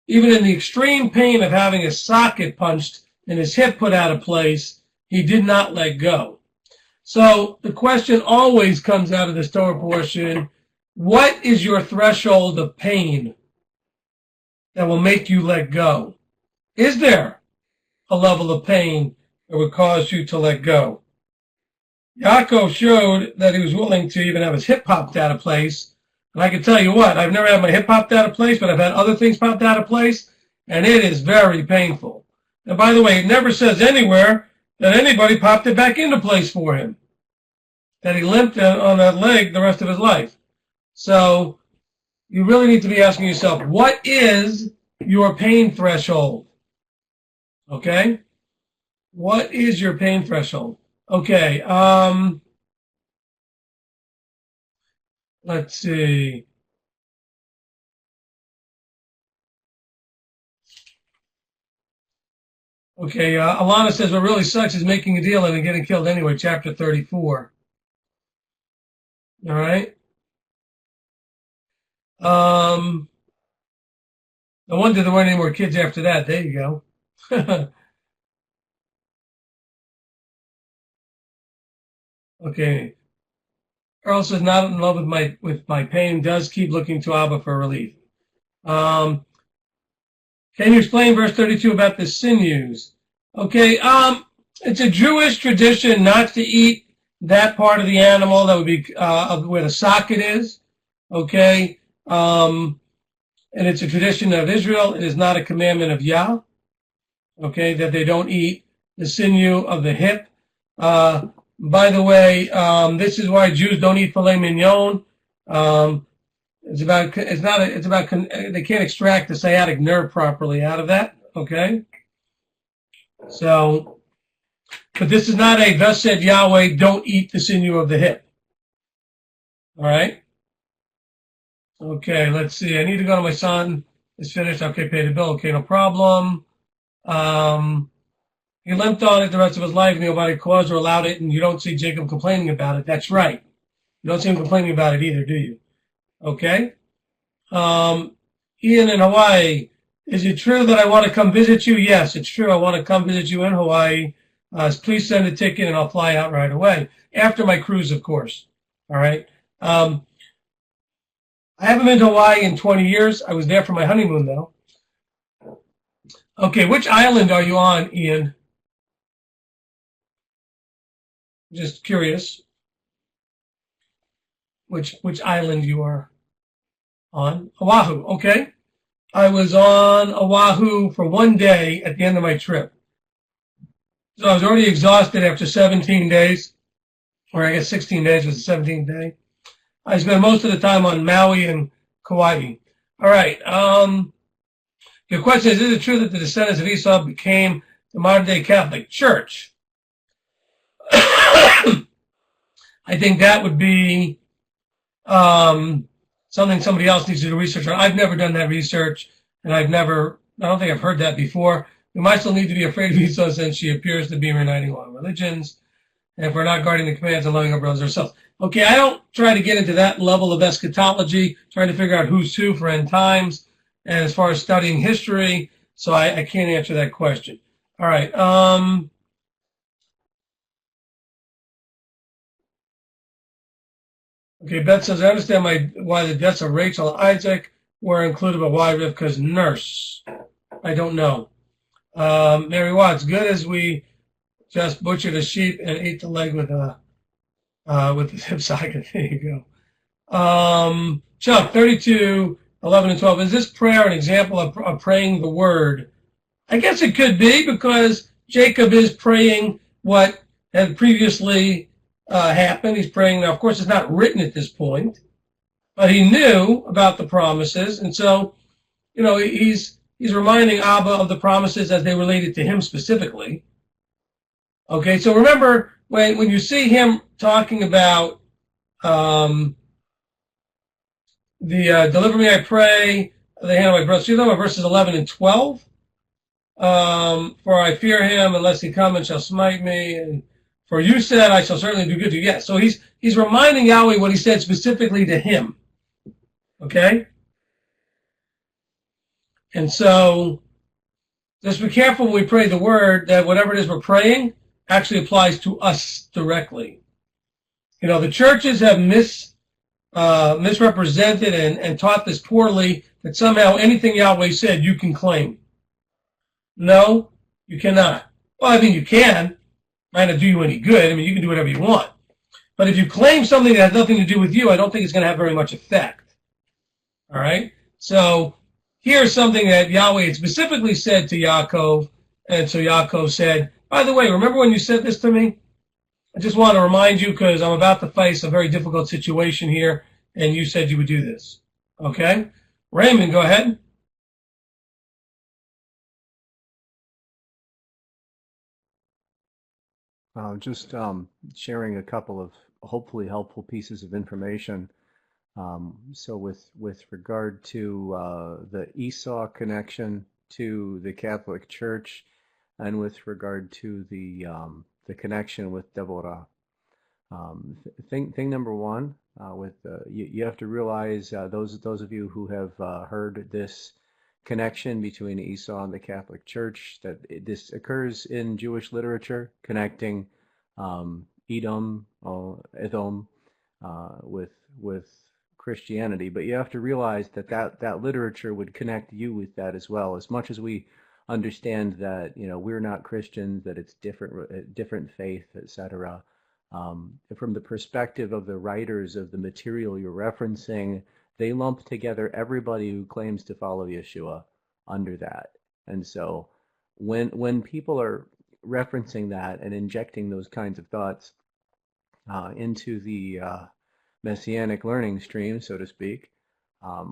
even in the extreme pain of having his socket punched and his hip put out of place, he did not let go. So the question always comes out of this Torah portion, what is your threshold of pain that will make you let go? Is there a level of pain that would cause you to let go? Yaakov showed that he was willing to even have his hip popped out of place. And I can tell you what, I've never had my hip popped out of place, but I've had other things popped out of place, and it is very painful. And by the way, it never says anywhere that anybody popped it back into place for him, that he limped on that leg the rest of his life. So you really need to be asking yourself, what is your pain threshold? Okay? What is your pain threshold? Okay, let's see. Okay, Alana says what really sucks is making a deal and then getting killed anyway, chapter 34. All right. No wonder there weren't any more kids after that. There you go. Okay. Earl says not in love with my pain, does keep looking to Abba for relief. Can you explain verse 32 about the sinews? Okay, it's a Jewish tradition not to eat that part of the animal that would be where the socket is. Okay, and it's a tradition of Israel. It is not a commandment of Yah. Okay, that they don't eat the sinew of the hip. By the way, this is why Jews don't eat filet mignon. They can't extract the sciatic nerve properly out of that. Okay. So, but this is not a thus said Yahweh, don't eat the sinew of the hip. All right. Okay, let's see. I need to go to my son. It's finished. Okay, pay the bill. Okay, no problem. He limped on it the rest of his life, and nobody caused or allowed it, and you don't see Jacob complaining about it. That's right. You don't see him complaining about it either, do you? Okay. Ian in Hawaii. Is it true that I want to come visit you? Yes, it's true. I want to come visit you in Hawaii. Please send a ticket, and I'll fly out right away. After my cruise, of course. All right. I haven't been to Hawaii in 20 years. I was there for my honeymoon, though. Okay, which island are you on, Ian? Just curious. Which island you are on? Oahu, okay. I was on Oahu for 1 day at the end of my trip. So I was already exhausted after 17 days, or I guess 16 days was the 17th day. I spent most of the time on Maui and Kauai. All right. Your question is it true that the descendants of Esau became the modern-day Catholic Church? I think that would be something somebody else needs to do research on. I've never done that research, and I don't think I've heard that before. We might still need to be afraid of Esau since she appears to be uniting all religions, and if we're not guarding the commands and loving our brothers ourselves. Okay, I don't try to get into that level of eschatology, trying to figure out who's who for end times, and as far as studying history, so I can't answer that question. All right. Okay, Beth says, I understand why the deaths of Rachel and Isaac were included, but why Rivka's nurse? I don't know. Mary Watts, good as we just butchered a sheep and ate the leg with the hip socket. There you go. Chuck, 32, 11 and 12. Is this prayer an example of praying the word? I guess it could be because Jacob is praying what had previously happened. He's praying now. Of course, it's not written at this point, but he knew about the promises, and so he's reminding Abba of the promises as they related to him specifically. Okay, so remember when you see him talking about the deliver me, I pray, the hand of my brother. See them verses 11 and 12. For I fear him unless he come and shall smite me, and for you said I shall certainly do good to you. Yes, so he's reminding Yahweh what he said specifically to him. Okay? And so just be careful when we pray the word that whatever it is we're praying actually applies to us directly. The churches have misrepresented and taught this poorly, that somehow anything Yahweh said you can claim. No, you cannot. Well, I mean, you can. Might not do you any good. I mean, you can do whatever you want. But if you claim something that has nothing to do with you, I don't think it's going to have very much effect. All right? So here's something that Yahweh had specifically said to Yaakov. And so Yaakov said, by the way, remember when you said this to me? I just want to remind you because I'm about to face a very difficult situation here, and you said you would do this. Okay? Raymond, go ahead. Just sharing a couple of hopefully helpful pieces of information. So with regard to the Esau connection to the Catholic Church, and with regard to the connection with Deborah, thing number one, you have to realize those of you who have heard this connection between Esau and the Catholic Church, that this occurs in Jewish literature, connecting Edom with Christianity. But you have to realize that literature would connect you with that as well. As much as we understand that we're not Christians, that it's different faith, etc. From the perspective of the writers of the material you're referencing, they lump together everybody who claims to follow Yeshua under that. And so when people are referencing that and injecting those kinds of thoughts into the Messianic learning stream, so to speak,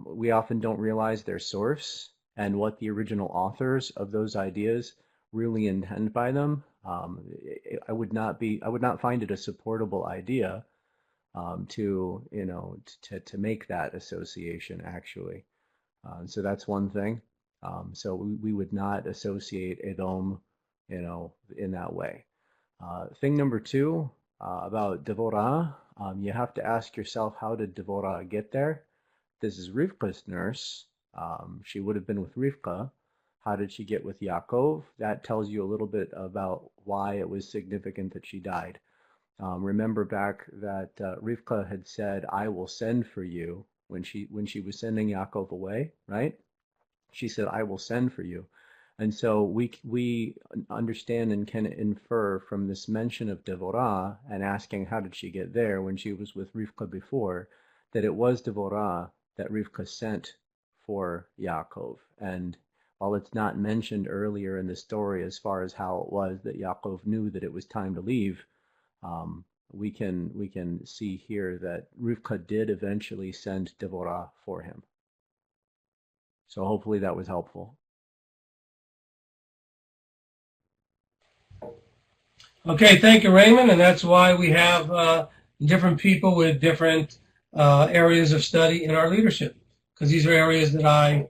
we often don't realize their source and what the original authors of those ideas really intend by them. I would not find it a supportable idea to make that association actually. So that's one thing. So we would not associate Edom, in that way. Thing number two, about Devorah, you have to ask yourself, how did Devorah get there? This is Rivka's nurse. She would have been with Rivka. How did she get with Yaakov? That tells you a little bit about why it was significant that she died. Remember back that Rivka had said, "I will send for you," when she was sending Yaakov away, right? She said, "I will send for you." And so we understand and can infer from this mention of Devorah and asking how did she get there when she was with Rivka before, that it was Devorah that Rivka sent for Yaakov. And while it's not mentioned earlier in the story as far as how it was that Yaakov knew that it was time to leave, we can see here that Rivka did eventually send Devorah for him. So hopefully that was helpful. Okay, thank you, Raymond. And that's why we have different people with different areas of study in our leadership, because these are areas that I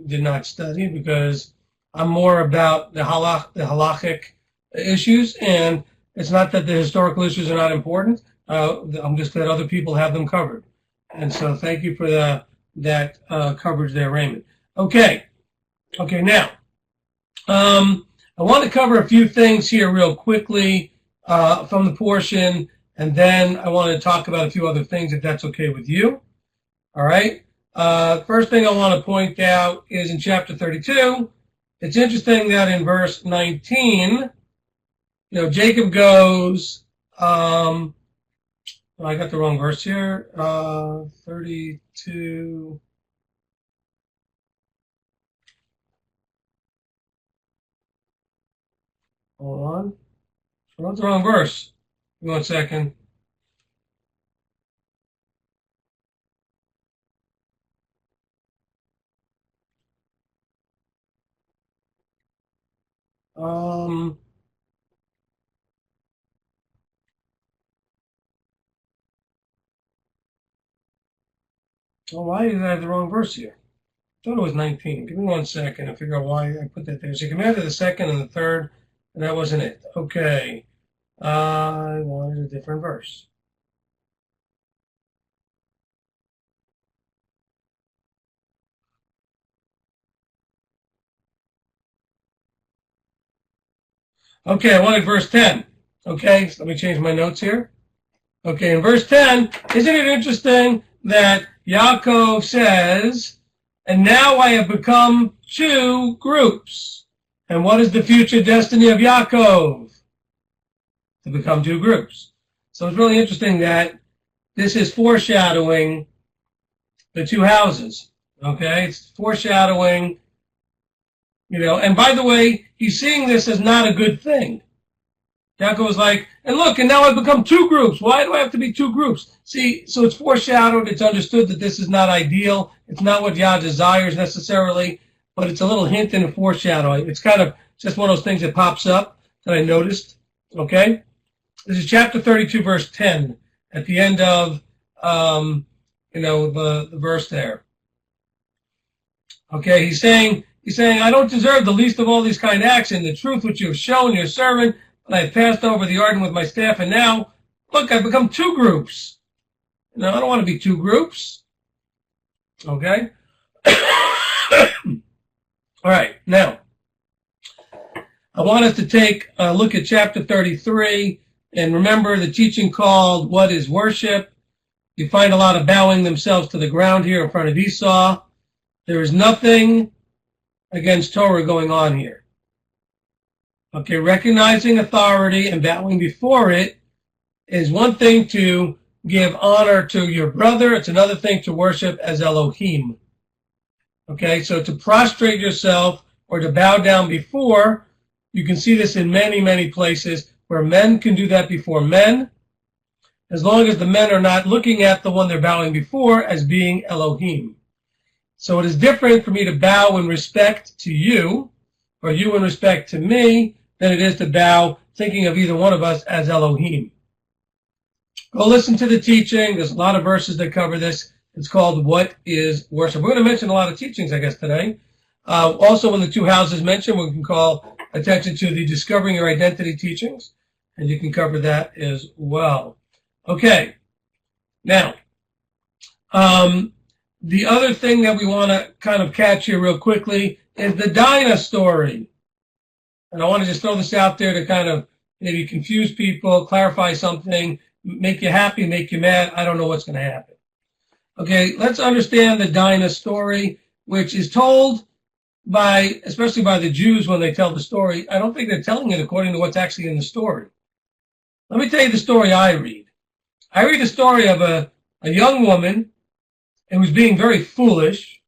did not study, because I'm more about the halachic issues, and it's not that the historical issues are not important. I'm just that other people have them covered. And so thank you for that coverage there, Raymond. Okay, now I want to cover a few things here real quickly from the portion, and then I want to talk about a few other things, if that's okay with you. All right. First thing I want to point out is in chapter 32. It's interesting that in verse 19, Jacob goes, I got the wrong verse here, 32. Hold on. I wrote the wrong verse. Give me 1 second. Why did I have the wrong verse here? I thought it was 19. Give me 1 second. I'll figure out why I put that there. So you commanded the second and the third, and that wasn't it. Okay. I wanted a different verse. Okay, I wanted verse 10. Okay, so let me change my notes here. Okay, in verse 10, isn't it interesting that Yaakov says, "And now I have become two groups." And what is the future destiny of Yaakov? To become two groups. So it's really interesting that this is foreshadowing the two houses. Okay, it's foreshadowing, and by the way, he's seeing this as not a good thing. Yaakov was like, and look, and now I've become two groups. Why do I have to be two groups? See, so it's foreshadowed. It's understood that this is not ideal. It's not what Yah desires necessarily, but it's a little hint and a foreshadow. It's kind of just one of those things that pops up that I noticed. Okay? This is chapter 32, verse 10, at the end of, the verse there. Okay, he's saying, I don't deserve the least of all these kind acts, and the truth which you have shown your servant, and I have passed over the Jordan with my staff, and now, look, I've become two groups. I don't want to be two groups. Okay? All right, now, I want us to take a look at chapter 33, and remember the teaching called What is Worship? You find a lot of bowing themselves to the ground here in front of Esau. There is nothing against Torah going on here. Okay, recognizing authority and bowing before it is one thing to give honor to your brother. It's another thing to worship as Elohim. Okay, so to prostrate yourself or to bow down before, you can see this in many, many places where men can do that before men, as long as the men are not looking at the one they're bowing before as being Elohim. So it is different for me to bow in respect to you, or you in respect to me, than it is to bow thinking of either one of us as Elohim. Go listen to the teaching. There's a lot of verses that cover this. It's called What is Worship? We're going to mention a lot of teachings, I guess, today. Also, when the two houses mentioned, we can call attention to the Discovering Your Identity teachings, and you can cover that as well. Okay. Now, the other thing that we want to kind of catch here real quickly is the Dinah story. And I want to just throw this out there to kind of maybe confuse people, clarify something, make you happy, make you mad. I don't know what's going to happen. Okay, let's understand the Dinah story, which is told especially by the Jews when they tell the story. I don't think they're telling it according to what's actually in the story. Let me tell you the story I read. I read the story of a young woman who was being very foolish,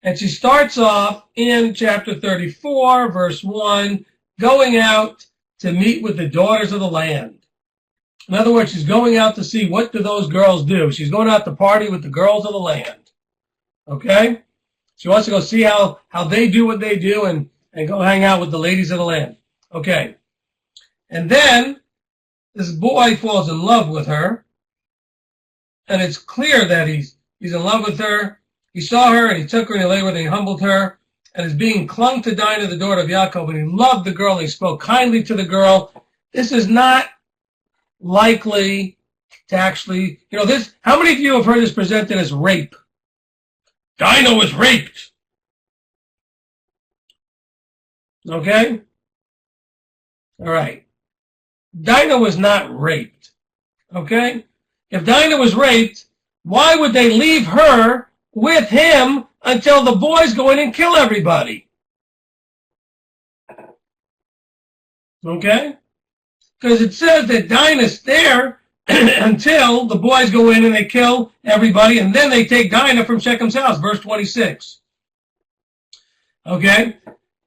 and she starts off in chapter 34, verse 1, going out to meet with the daughters of the land. In other words, she's going out to see what do those girls do. She's going out to party with the girls of the land. Okay? She wants to go see how they do what they do and go hang out with the ladies of the land. Okay. And then this boy falls in love with her. And it's clear that he's in love with her. He saw her and he took her and he lay with her and he humbled her. And is being clung to Dinah, the daughter of Yaakov, and he loved the girl and he spoke kindly to the girl. This is not likely to actually, this, how many of you have heard this presented as rape? Dinah was raped. Okay? All right. Dinah was not raped. Okay? If Dinah was raped, why would they leave her with him until the boys go in and kill everybody? Okay? Because it says that Dinah's there until the boys go in and they kill everybody, and then they take Dinah from Shechem's house, verse 26. Okay?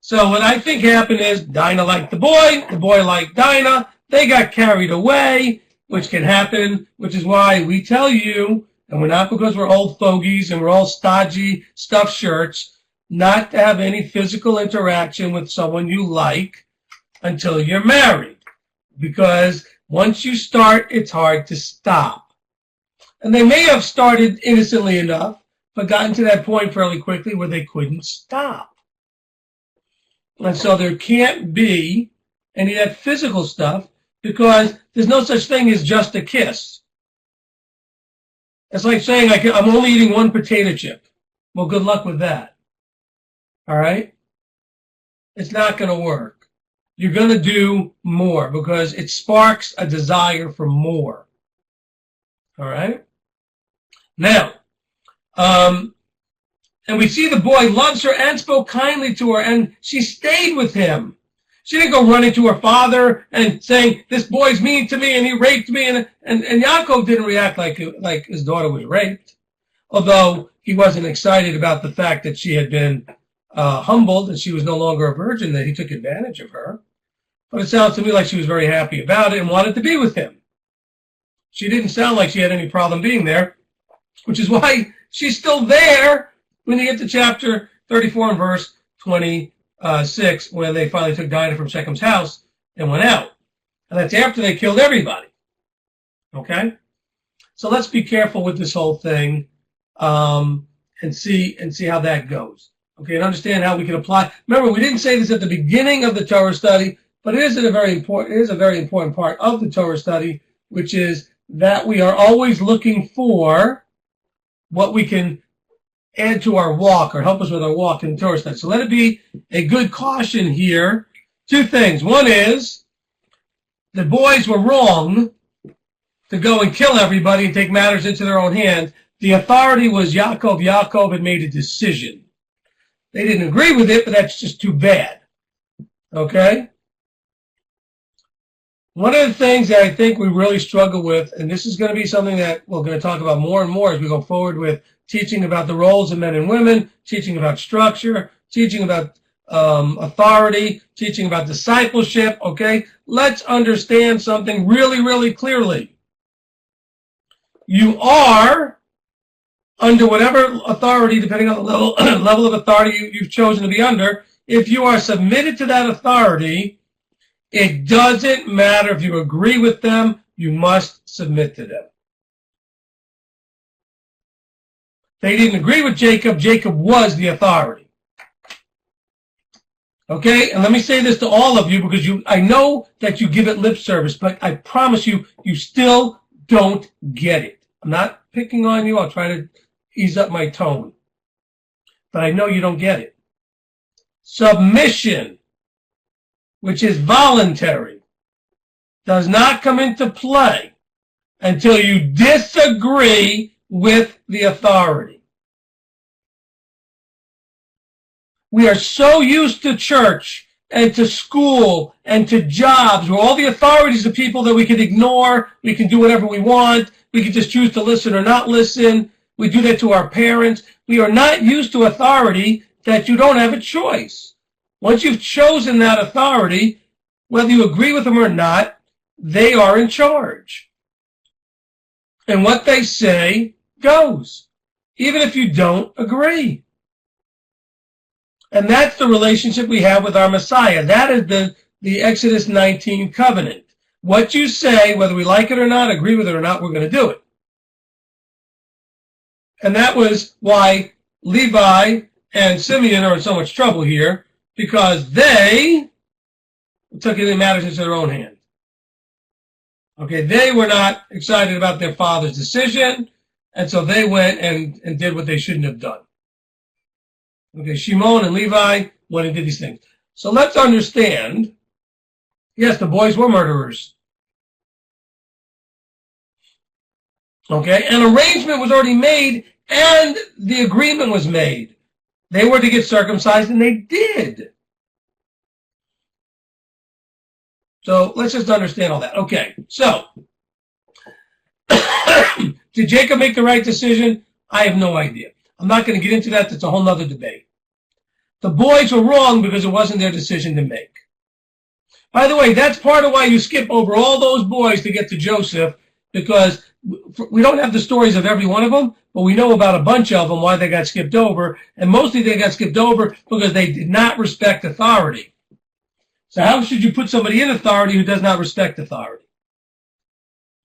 So what I think happened is Dinah liked the boy liked Dinah, they got carried away, which can happen, which is why we tell you, and we're not because we're old fogies and we're all stodgy stuffed shirts, not to have any physical interaction with someone you like until you're married. Because once you start, it's hard to stop. And they may have started innocently enough, but gotten to that point fairly quickly where they couldn't stop. And so there can't be any of that physical stuff because there's no such thing as just a kiss. It's like saying, I'm only eating one potato chip. Well, good luck with that. All right? It's not going to work. You're going to do more because it sparks a desire for more. All right? Now, and we see the boy loves her and spoke kindly to her, and she stayed with him. She didn't go running to her father and saying, this boy's mean to me and he raped me. And Yaakov didn't react like his daughter was raped, although he wasn't excited about the fact that she had been humbled and she was no longer a virgin, that he took advantage of her. But it sounds to me like she was very happy about it and wanted to be with him. She didn't sound like she had any problem being there, which is why she's still there when you get to chapter 34 and verse 26, when they finally took Dinah from Shechem's house and went out. And that's after they killed everybody. Okay? So let's be careful with this whole thing and see how that goes. Okay, and understand how we can apply. Remember, we didn't say this at the beginning of the Torah study, but it is a very important part of the Torah study, which is that we are always looking for what we can add to our walk or help us with our walk in the Torah study. So let it be a good caution here. Two things. One is the boys were wrong to go and kill everybody and take matters into their own hands. The authority was Yaakov. Yaakov had made a decision. They didn't agree with it, but that's just too bad. Okay? One of the things that I think we really struggle with, and this is going to be something that we're going to talk about more and more as we go forward with teaching about the roles of men and women, teaching about structure, teaching about authority, teaching about discipleship, okay? Let's understand something really, really clearly. You are under whatever authority, depending on the level of authority you've chosen to be under. If you are submitted to that authority, it doesn't matter if you agree with them, you must submit to them. They didn't agree with Jacob. Jacob was the authority. Okay, and let me say this to all of you, because I know that you give it lip service, but I promise you, you still don't get it. I'm not picking on you. I'll try to ease up my tone. But I know you don't get it. Submission, which is voluntary, does not come into play until you disagree with the authority. We are so used to church and to school and to jobs where all the authorities are people that we can ignore, we can do whatever we want, we can just choose to listen or not listen. We do that to our parents. We are not used to authority that you don't have a choice. Once you've chosen that authority, whether you agree with them or not, they are in charge. And what they say goes, even if you don't agree. And that's the relationship we have with our Messiah. That is the Exodus 19 covenant. What you say, whether we like it or not, agree with it or not, we're going to do it. And that was why Levi and Simeon are in so much trouble here, because they took the matters into their own hands. Okay, they were not excited about their father's decision, and so they went and did what they shouldn't have done. Okay, Shimon and Levi went and did these things. So let's understand, yes, the boys were murderers. Okay, an arrangement was already made, and the agreement was made. They were to get circumcised, and they did. So let's just understand all that. Okay, so did Jacob make the right decision? I have no idea. I'm not going to get into that. That's a whole other debate. The boys were wrong because it wasn't their decision to make. By the way, that's part of why you skip over all those boys to get to Joseph, because we don't have the stories of every one of them, but we know about a bunch of them, why they got skipped over, and mostly they got skipped over because they did not respect authority. So how should you put somebody in authority who does not respect authority?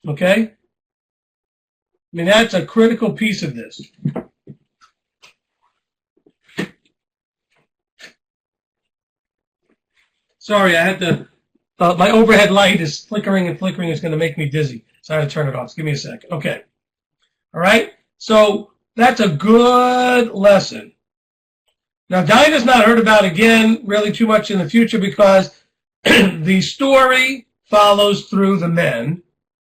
Okay? I mean, that's a critical piece of this. Sorry, I had to, my overhead light is flickering and flickering. It's going to make me dizzy. So I had to turn it off. Just give me a second. Okay. All right. So that's a good lesson. Now, Dinah's not heard about again really too much in the future, because the story follows through the men,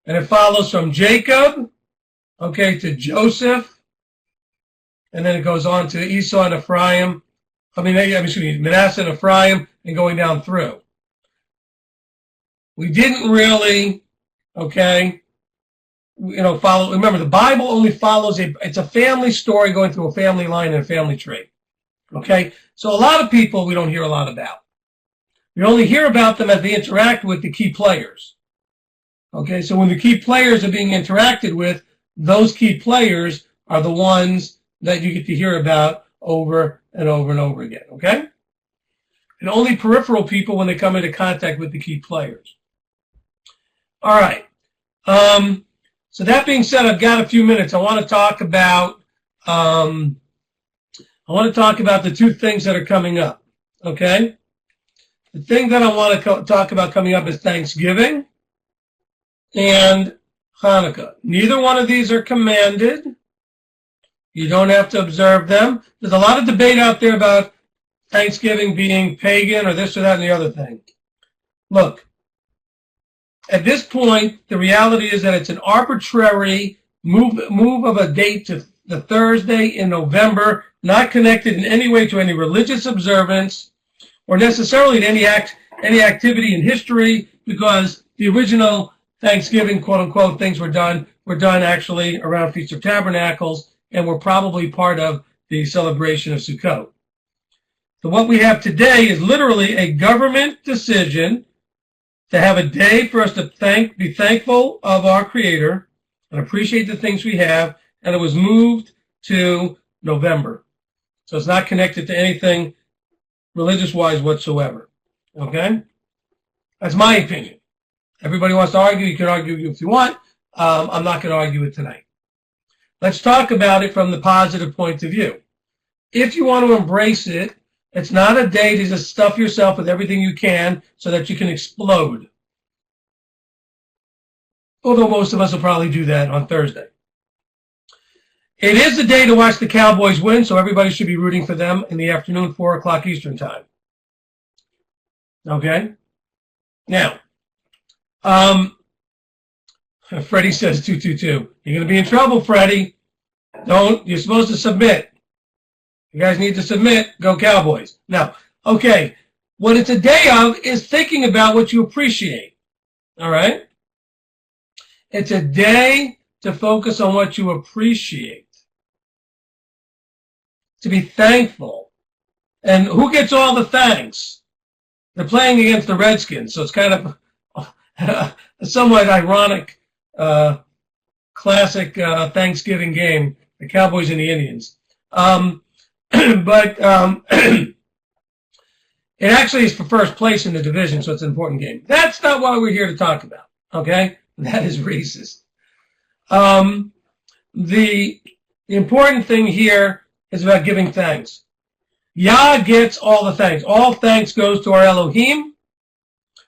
and it follows from Jacob, okay, to Joseph, and then it goes on to Esau and Ephraim. Manasseh and Ephraim, and going down through. We didn't really, okay, follow. Remember, the Bible only follows it's a family story going through a family line and a family tree. Okay, so a lot of people we don't hear a lot about. We only hear about them as they interact with the key players. Okay, so when the key players are being interacted with, those key players are the ones that you get to hear about over and over and over again, okay? And only peripheral people when they come into contact with the key players. All right. So that being said, I've got a few minutes. I want to talk about the two things that are coming up, okay? The thing that I want to talk about coming up is Thanksgiving and Hanukkah. Neither one of these are commanded. You don't have to observe them. There's a lot of debate out there about Thanksgiving being pagan or this or that and the other thing. Look, at this point, the reality is that it's an arbitrary move of a date to the Thursday in November, not connected in any way to any religious observance or necessarily to any activity in history, because the original Thanksgiving, quote unquote, things were done actually around Feast of Tabernacles, and were probably part of the celebration of Sukkot. So what we have today is literally a government decision to have a day for us to be thankful of our Creator and appreciate the things we have, and it was moved to November. So it's not connected to anything religious-wise whatsoever. Okay? That's my opinion. Everybody wants to argue. You can argue if you want. I'm not going to argue it tonight. let's talk about it from the positive point of view. If you want to embrace it, it's not a day to just stuff yourself with everything you can so that you can explode. Although most of us will probably do that on Thursday. It is a day to watch the Cowboys win, so everybody should be rooting for them in the afternoon, 4 o'clock Eastern time. Okay? Now, Freddie says 222. You're going to be in trouble, Freddie. You're supposed to submit. You guys need to submit. Go Cowboys. Now, okay, what it's a day of is thinking about what you appreciate. All right? It's a day to focus on what you appreciate. To be thankful. And who gets all the thanks? They're playing against the Redskins, so it's kind of a somewhat ironic classic Thanksgiving game, the Cowboys and the Indians. But it actually is for first place in the division, so it's an important game. That's not what we're here to talk about, okay? That is racist. The important thing here is about giving thanks. Yah gets all the thanks. All thanks goes to our Elohim.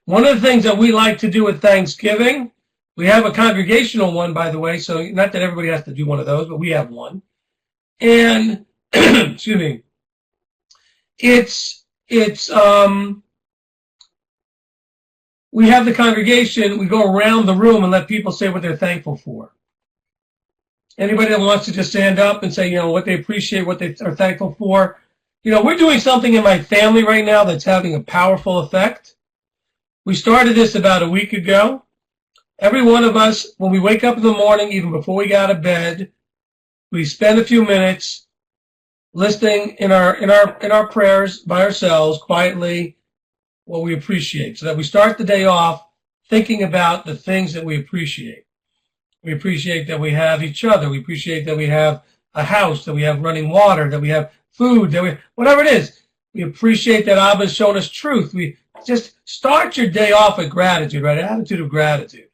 One of the things that we like to do at Thanksgiving, we have a congregational one, by the way, so not that everybody has to do one of those, but we have one. And, excuse me, we have the congregation, we go around the room and let people say what they're thankful for. Anybody that wants to just stand up and say, what they appreciate, what they are thankful for. We're doing something in my family right now that's having a powerful effect. We started this about a week ago. Every one of us, when we wake up in the morning, even before we get out of bed, we spend a few minutes listing in our prayers by ourselves quietly what we appreciate, so that we start the day off thinking about the things that we appreciate. We appreciate that we have each other. We appreciate that we have a house, that we have running water, that we have food, whatever it is. We appreciate that Abba's shown us truth. We just start your day off with gratitude, right? An attitude of gratitude.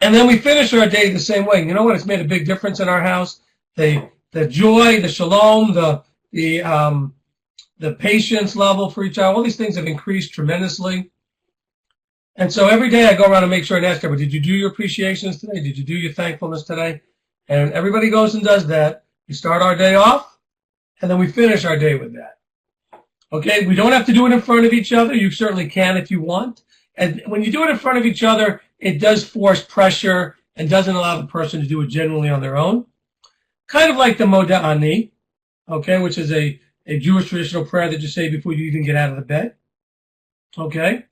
And then we finish our day the same way. You know what? It's made a big difference in our house. The joy, the shalom, the patience level for each other, all these things have increased tremendously. And so every day I go around and make sure and ask everybody, did you do your appreciations today? Did you do your thankfulness today? And everybody goes and does that. We start our day off, and then we finish our day with that. Okay, we don't have to do it in front of each other. You certainly can if you want. And when you do it in front of each other, it does force pressure and doesn't allow the person to do it genuinely on their own. Kind of like the Moda Ani, okay, which is a Jewish traditional prayer that you say before you even get out of the bed. Okay?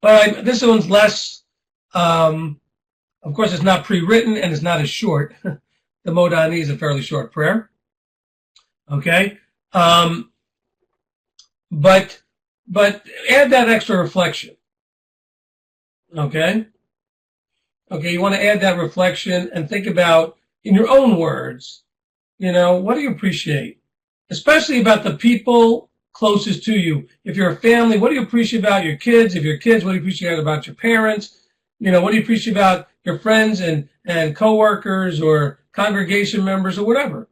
But this one's less, of course, it's not pre-written and it's not as short. The Moda Ani is a fairly short prayer. Okay? But add that extra reflection. Okay? Okay, you want to add that reflection and think about, in your own words, what do you appreciate? Especially about the people closest to you. If you're a family, what do you appreciate about your kids? If you're kids, what do you appreciate about your parents? What do you appreciate about your friends and coworkers or congregation members or whatever?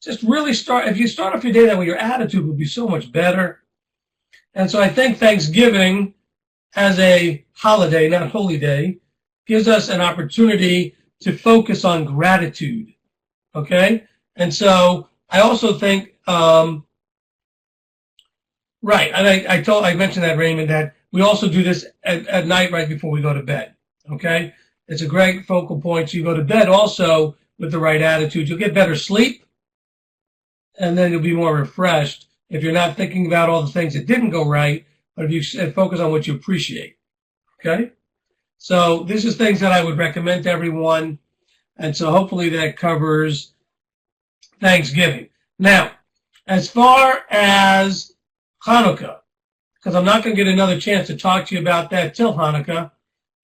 Just really if you start off your day that way, your attitude will be so much better. And so I think Thanksgiving as a holiday, not holy day, gives us an opportunity to focus on gratitude. Okay? And so I also think, right, and I mentioned that, Raymond, that we also do this at night right before we go to bed. Okay? It's a great focal point. So you go to bed also with the right attitude. You'll get better sleep, and then you'll be more refreshed if you're not thinking about all the things that didn't go right, but if you focus on what you appreciate. Okay? So this is things that I would recommend to everyone, and so hopefully that covers Thanksgiving. Now, as far as Hanukkah, because I'm not going to get another chance to talk to you about that till Hanukkah,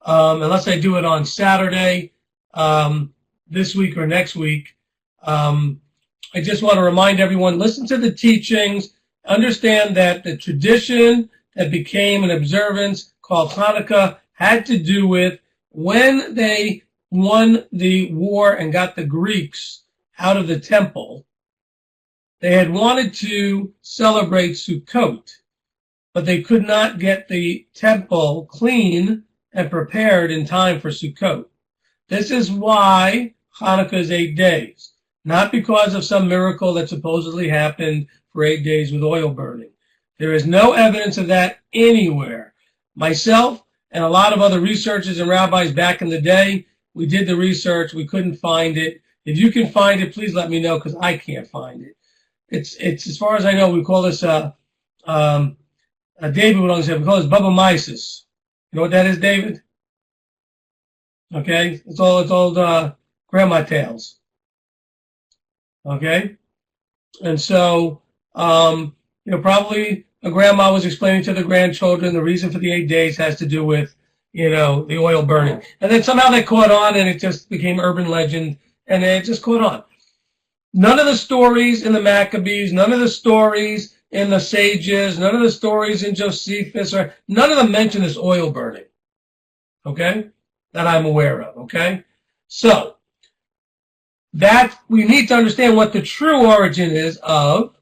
unless I do it on Saturday this week or next week. I just want to remind everyone, listen to the teachings, understand that the tradition that became an observance called Hanukkah had to do with when they won the war and got the Greeks out of the temple. They had wanted to celebrate Sukkot, but they could not get the temple clean and prepared in time for Sukkot. This is why Hanukkah is 8 days, not because of some miracle that supposedly happened for 8 days with oil burning. There is no evidence of that anywhere. Myself and a lot of other researchers and rabbis back in the day, we did the research. We couldn't find it. If you can find it, please let me know, because I can't find it. It's as far as I know, we call this David would always say, we call this Bubba Mises. You know what that is, David? Okay, it's old grandma tales. Okay, and so probably a grandma was explaining to the grandchildren the reason for the 8 days has to do with the oil burning, and then somehow they caught on, and it just became urban legend, and it just caught on. None of the stories in the Maccabees, none of the stories in the sages, none of the stories in Josephus, none of them mention this oil burning. Okay, that I'm aware of. Okay, so that we need to understand what the true origin is of.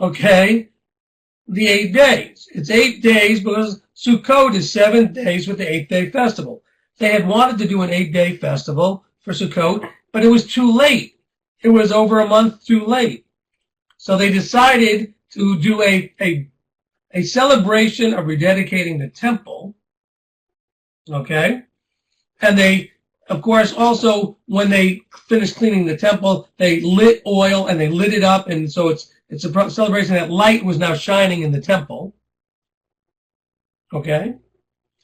Okay, the 8 days. It's 8 days because Sukkot is 7 days with the 8-day festival. They had wanted to do an 8-day festival for Sukkot, but it was too late. It was over a month too late. So they decided to do a celebration of rededicating the temple. Okay? And they, of course, also, when they finished cleaning the temple, they lit oil and they lit it up, and so it's a celebration that light was now shining in the temple. Okay?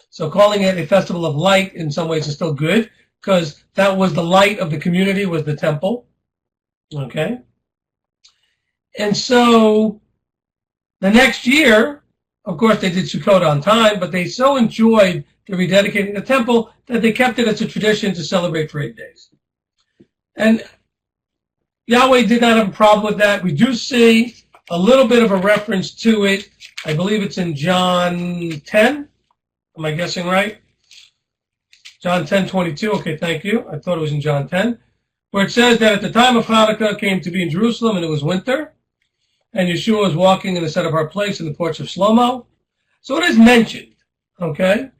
So calling it a festival of light in some ways is still good, because that was the light of the community, was the temple. Okay? And so the next year, of course, they did Sukkot on time, but they so enjoyed the rededicating the temple that they kept it as a tradition to celebrate for 8 days. And Yahweh did not have a problem with that. We do see a little bit of a reference to it. I believe it's in John 10. Am I guessing right? John 10:22. Okay, thank you. I thought it was in John 10, where it says that at the time of Hanukkah came to be in Jerusalem, and it was winter, and Yeshua was walking in a set-apart place in the porch of Shlomo. So it is mentioned. Okay?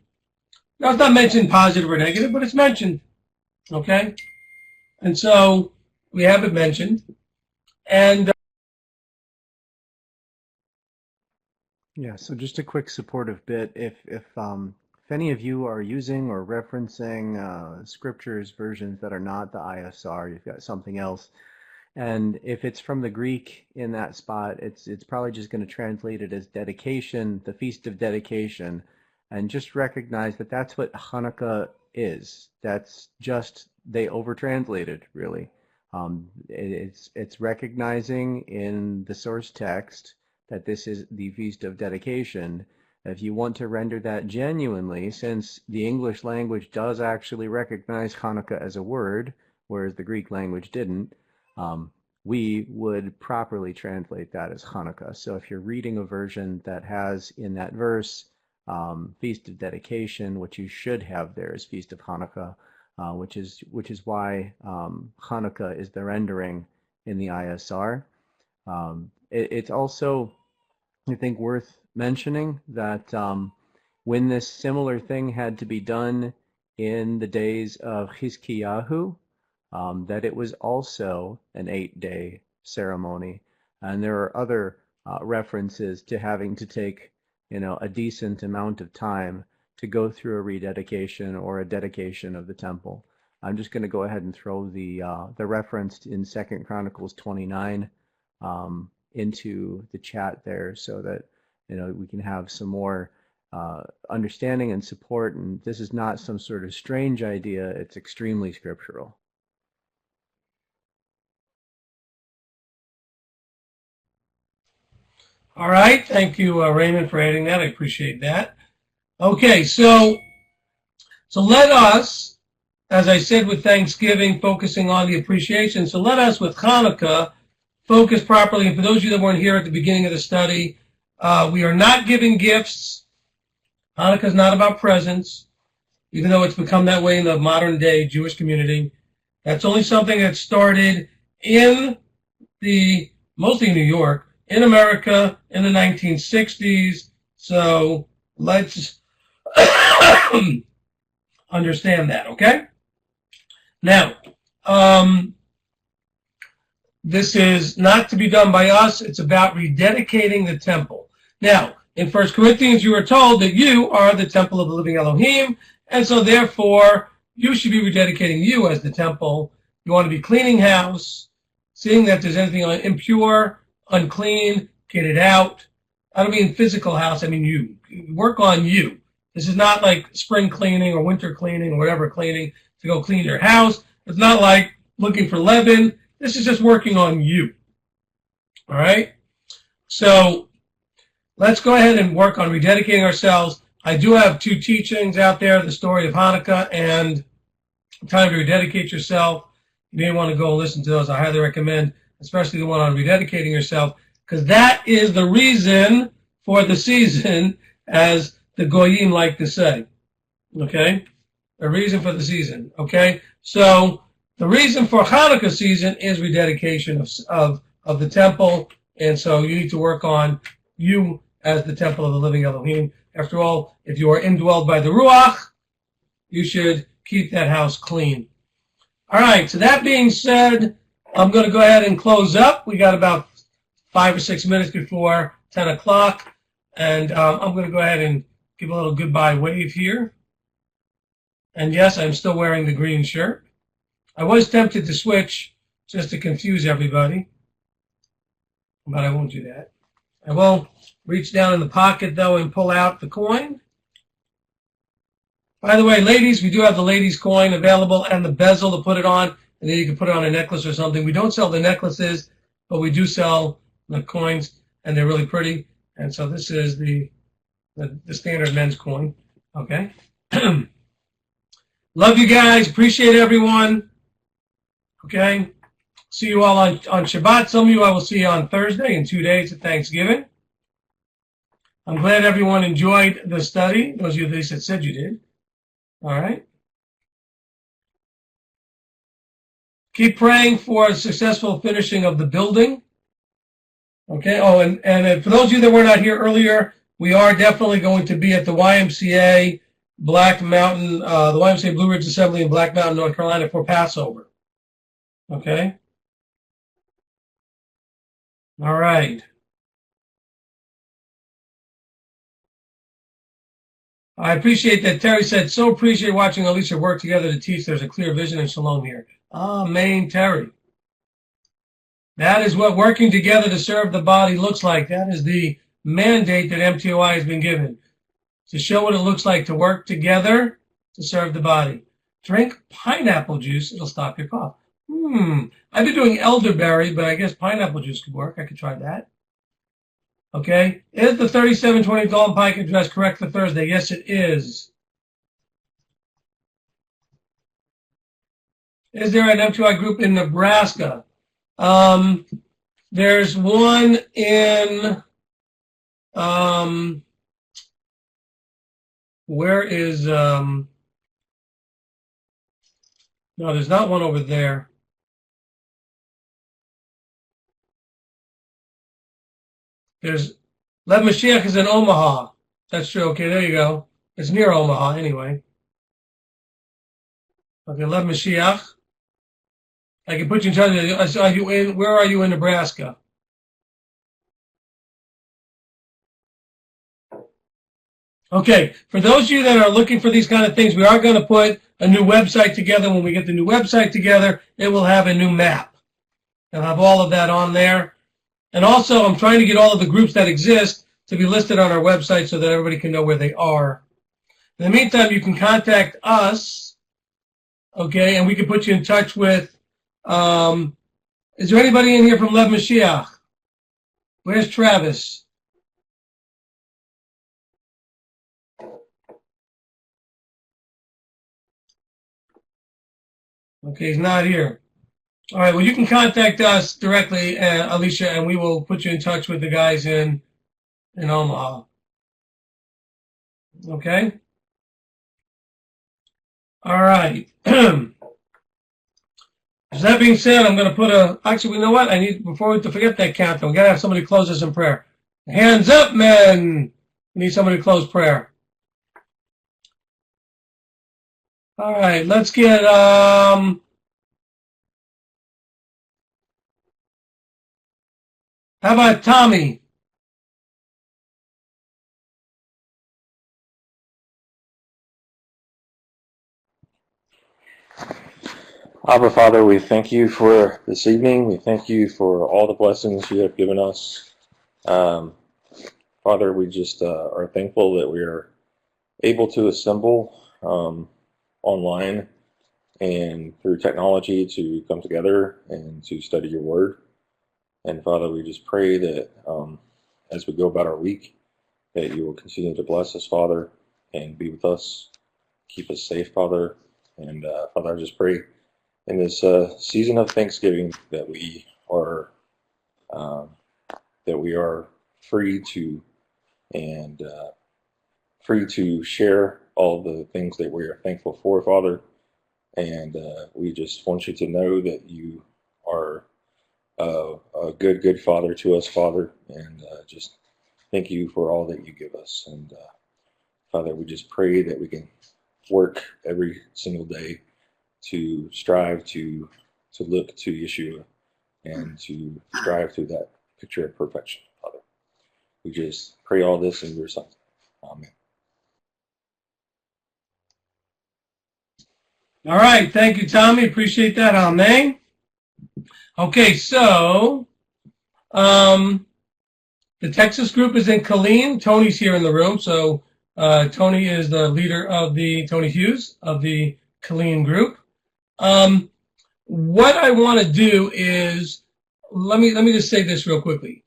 Now, it's not mentioned positive or negative, but it's mentioned. Okay? And so we have it mentioned. And yeah, so just a quick supportive bit. If any of you are using or referencing scriptures versions that are not the ISR, you've got something else, and if it's from the Greek in that spot, it's probably just going to translate it as dedication, the Feast of Dedication, and just recognize that that's what Hanukkah is. That's just, they overtranslated, really. It's recognizing in the source text that this is the Feast of Dedication. If you want to render that genuinely, since the English language does actually recognize Hanukkah as a word, whereas the Greek language didn't, we would properly translate that as Hanukkah. So if you're reading a version that has in that verse Feast of Dedication, what you should have there is Feast of Hanukkah, which is why Hanukkah is the rendering in the ISR. It's also, I think, worth mentioning that when this similar thing had to be done in the days of Chizkiyahu, that it was also an 8-day ceremony, and there are other references to having to take a decent amount of time to go through a rededication or a dedication of the temple. I'm just going to go ahead and throw the reference in 2 Chronicles 29 into the chat there, so that we can have some more understanding and support. And this is not some sort of strange idea; it's extremely scriptural. all right, thank you, Raymond, for adding that. I appreciate that. Okay, so let us, as I said with Thanksgiving, focusing on the appreciation. So let us, with Hanukkah, focus properly. And for those of you that weren't here at the beginning of the study, we are not giving gifts. Hanukkah is not about presents, even though it's become that way in the modern day Jewish community. That's only something that started in mostly New York, in America in the 1960s. So let's understand that, okay? Now, this is not to be done by us. It's about rededicating the temple. Now, in 1 Corinthians, you are told that you are the temple of the living Elohim, and so therefore, you should be rededicating you as the temple. You want to be cleaning house, seeing that there's anything impure, unclean, get it out. I don't mean physical house, I mean you. Work on you. This is not like spring cleaning or winter cleaning or whatever cleaning to go clean your house. It's not like looking for leaven. This is just working on you. All right? So let's go ahead and work on rededicating ourselves. I do have 2 teachings out there, the story of Hanukkah and time to rededicate yourself. You may want to go listen to those. I highly recommend, especially the one on rededicating yourself, because that is the reason for the season, as the Goyim like to say. Okay? The reason for the season. Okay? So the reason for Hanukkah season is rededication of the temple, and so you need to work on you as the temple of the living Elohim. After all, if you are indwelled by the Ruach, you should keep that house clean. All right, so that being said, I'm going to go ahead and close up. We got about 5 or 6 minutes before 10 o'clock, and I'm going to go ahead and give a little goodbye wave here. And yes, I'm still wearing the green shirt. I was tempted to switch just to confuse everybody, but I won't do that. I will reach down in the pocket, though, and pull out the coin. By the way, ladies, we do have the ladies' coin available and the bezel to put it on, and then you can put it on a necklace or something. We don't sell the necklaces, but we do sell the coins, and they're really pretty. And so this is the standard men's coin. Okay? Love you guys. Appreciate everyone. Okay? See you all on Shabbat. Some of you I will see on Thursday in 2 days at Thanksgiving. I'm glad everyone enjoyed the study. Those of you that said you did. All right. Keep praying for a successful finishing of the building. Okay. Oh, and for those of you that were not here earlier, we are definitely going to be at the YMCA Black Mountain, the YMCA Blue Ridge Assembly in Black Mountain, North Carolina for Passover. Okay. All right. I appreciate that. Terry said, so appreciate watching Alicia work together to teach. There's a clear vision and shalom here. Amen, Terry. That is what working together to serve the body looks like. That is the mandate that MTOI has been given, to show what it looks like to work together to serve the body. Drink pineapple juice. It'll stop your cough. I've been doing elderberry, but I guess pineapple juice could work. I could try that. Okay. Is the 3720 Dalton Pike address correct for Thursday? Yes, it is. Is there an MTOI group in Nebraska? There's one in, where is, no, there's not one over there. There's, Lev Mashiach is in Omaha. That's true. Okay, there you go. It's near Omaha anyway. Okay, Lev Mashiach. I can put you in touch with, where are you in Nebraska? Okay, for those of you that are looking for these kind of things, we are going to put a new website together. When we get the new website together, it will have a new map. It'll have all of that on there. And also, I'm trying to get all of the groups that exist to be listed on our website so that everybody can know where they are. In the meantime, you can contact us, okay, and we can put you in touch with, is there anybody in here from Lev Mashiach? Where's Travis? Okay, he's not here. All right, well, you can contact us directly, Alicia, and we will put you in touch with the guys in Omaha. Okay? All right. So that being said, I'm going to put actually, you know what? Before we forget that countdown, we got to have somebody close us in prayer. Hands up, men. We need somebody to close prayer. All right, let's get, how about Tommy? Abba, Father, we thank you for this evening. We thank you for all the blessings you have given us. Father, we just are thankful that we are able to assemble online and through technology to come together and to study your word. And Father, we just pray that as we go about our week, that you will continue to bless us, Father, and be with us. Keep us safe, Father. And Father, I just pray in this season of Thanksgiving that we are free to and free to share all the things that we are thankful for, Father. And we just want you to know that you are a good Father to us, Father. And just thank you for all that you give us. And Father, we just pray that we can work every single day to strive to look to Yeshua and to strive to that picture of perfection, Father. We just pray all this in your Son. Amen. All right, thank you, Tommy. Appreciate that. Amen. Okay, so the Texas group is in Killeen. Tony's here in the room, so Tony is the leader of Tony Hughes of the Killeen group. What I want to do is let me just say this real quickly.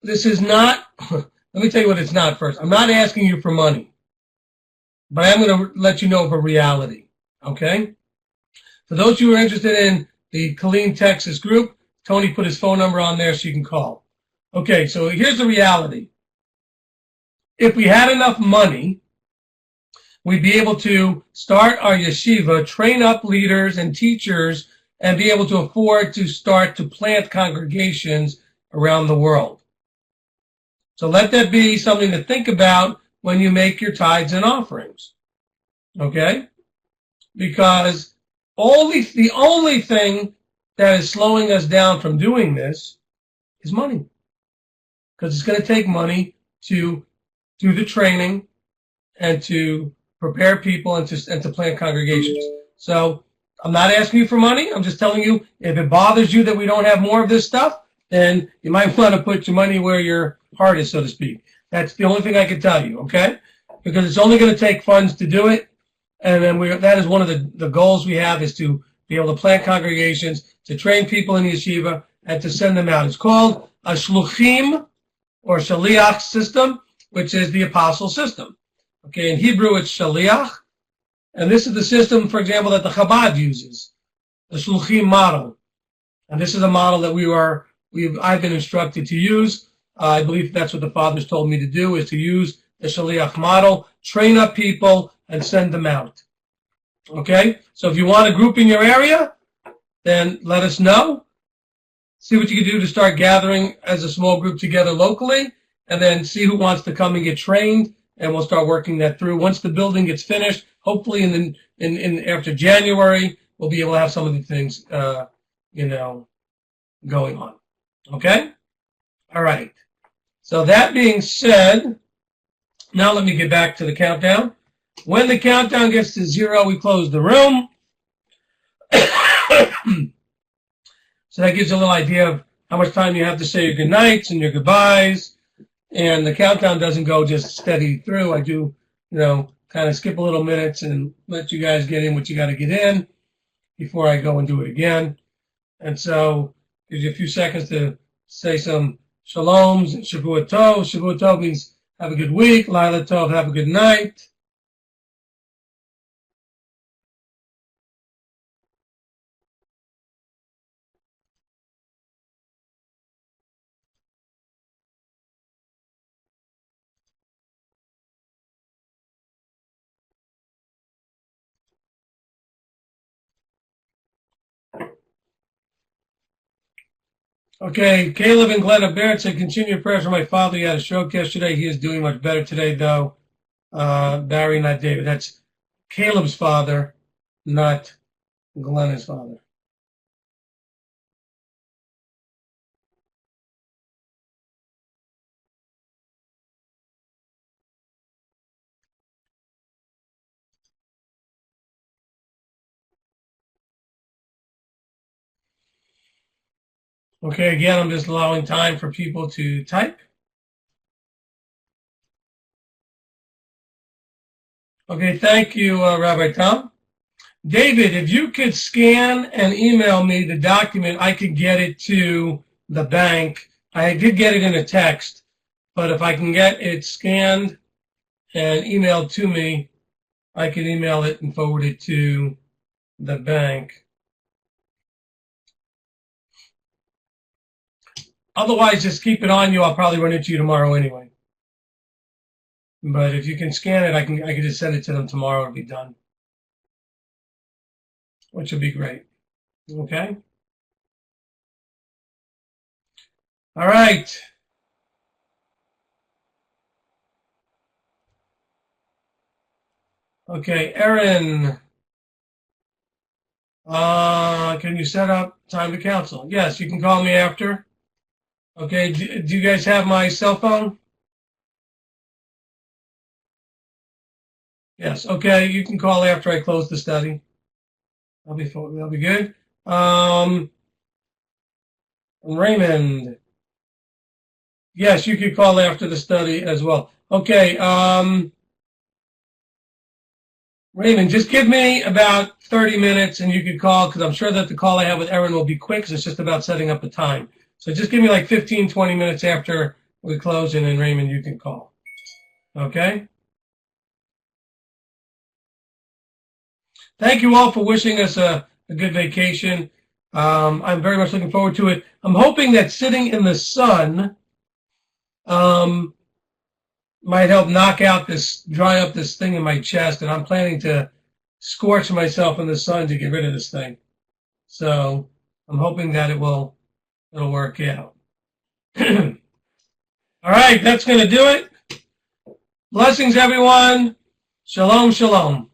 This is not. Let me tell you what it's not first. I'm not asking you for money, but I am going to let you know of a reality. Okay. For those who are interested in the Killeen, Texas group, Tony put his phone number on there so you can call. Okay, so here's the reality. If we had enough money, we'd be able to start our yeshiva, train up leaders and teachers, and be able to afford to start to plant congregations around the world. So let that be something to think about when you make your tithes and offerings. Okay? Because the only thing that is slowing us down from doing this is money. Because it's going to take money to do the training and to prepare people and to plant congregations. So I'm not asking you for money. I'm just telling you, if it bothers you that we don't have more of this stuff, then you might want to put your money where your heart is, so to speak. That's the only thing I can tell you, okay? Because it's only going to take funds to do it. And then that is one of the goals we have, is to be able to plant congregations, to train people in yeshiva, and to send them out. It's called a shluchim or shaliach system, which is the apostle system. Okay, in Hebrew it's shaliach, and this is the system, for example, that the Chabad uses, the shluchim model. And this is a model that I've been instructed to use. I believe that's what the fathers told me to do, is to use the shaliach model, train up people, and send them out. Okay? So if you want a group in your area, then let us know. See what you can do to start gathering as a small group together locally, and then see who wants to come and get trained, and we'll start working that through. Once the building gets finished, hopefully after January, we'll be able to have some of the things, going on. Okay? All right. So that being said, now let me get back to the countdown. When the countdown gets to 0, we close the room. So that gives you a little idea of how much time you have to say your good nights and your goodbyes. And the countdown doesn't go just steady through. I do, kind of skip a little minutes and let you guys get in what you got to get in before I go and do it again. And so gives you a few seconds to say some shaloms and Shavua Tov. Shavua Tov means have a good week. Laila Tov, have a good night. Okay, Caleb and Glenna Barrett said, continue prayers for my father. He had a stroke yesterday. He is doing much better today, though. Barry, not David. That's Caleb's father, not Glenna's father. Okay, again, I'm just allowing time for people to type. Okay, thank you, Rabbi Tom. David, if you could scan and email me the document, I could get it to the bank. I did get it in a text, but if I can get it scanned and emailed to me, I can email it and forward it to the bank. Otherwise, just keep it on you. I'll probably run into you tomorrow anyway. But if you can scan it, I can just send it to them tomorrow. It'll be done, which would be great. Okay. All right. Okay, Erin. Can you set up time to counsel? Yes, you can call me after. Okay, do you guys have my cell phone? Yes, okay, you can call after I close the study. That'll be good. Raymond. Yes, you could call after the study as well. Okay, Raymond, just give me about 30 minutes and you could call, because I'm sure that the call I have with Erin will be quick, because it's just about setting up the time. So just give me like 15, 20 minutes after we close, and then Raymond, you can call. Okay? Thank you all for wishing us a good vacation. I'm very much looking forward to it. I'm hoping that sitting in the sun might help dry up this thing in my chest, and I'm planning to scorch myself in the sun to get rid of this thing. So I'm hoping that it'll work out. All right, that's going to do it. Blessings, everyone. Shalom, shalom.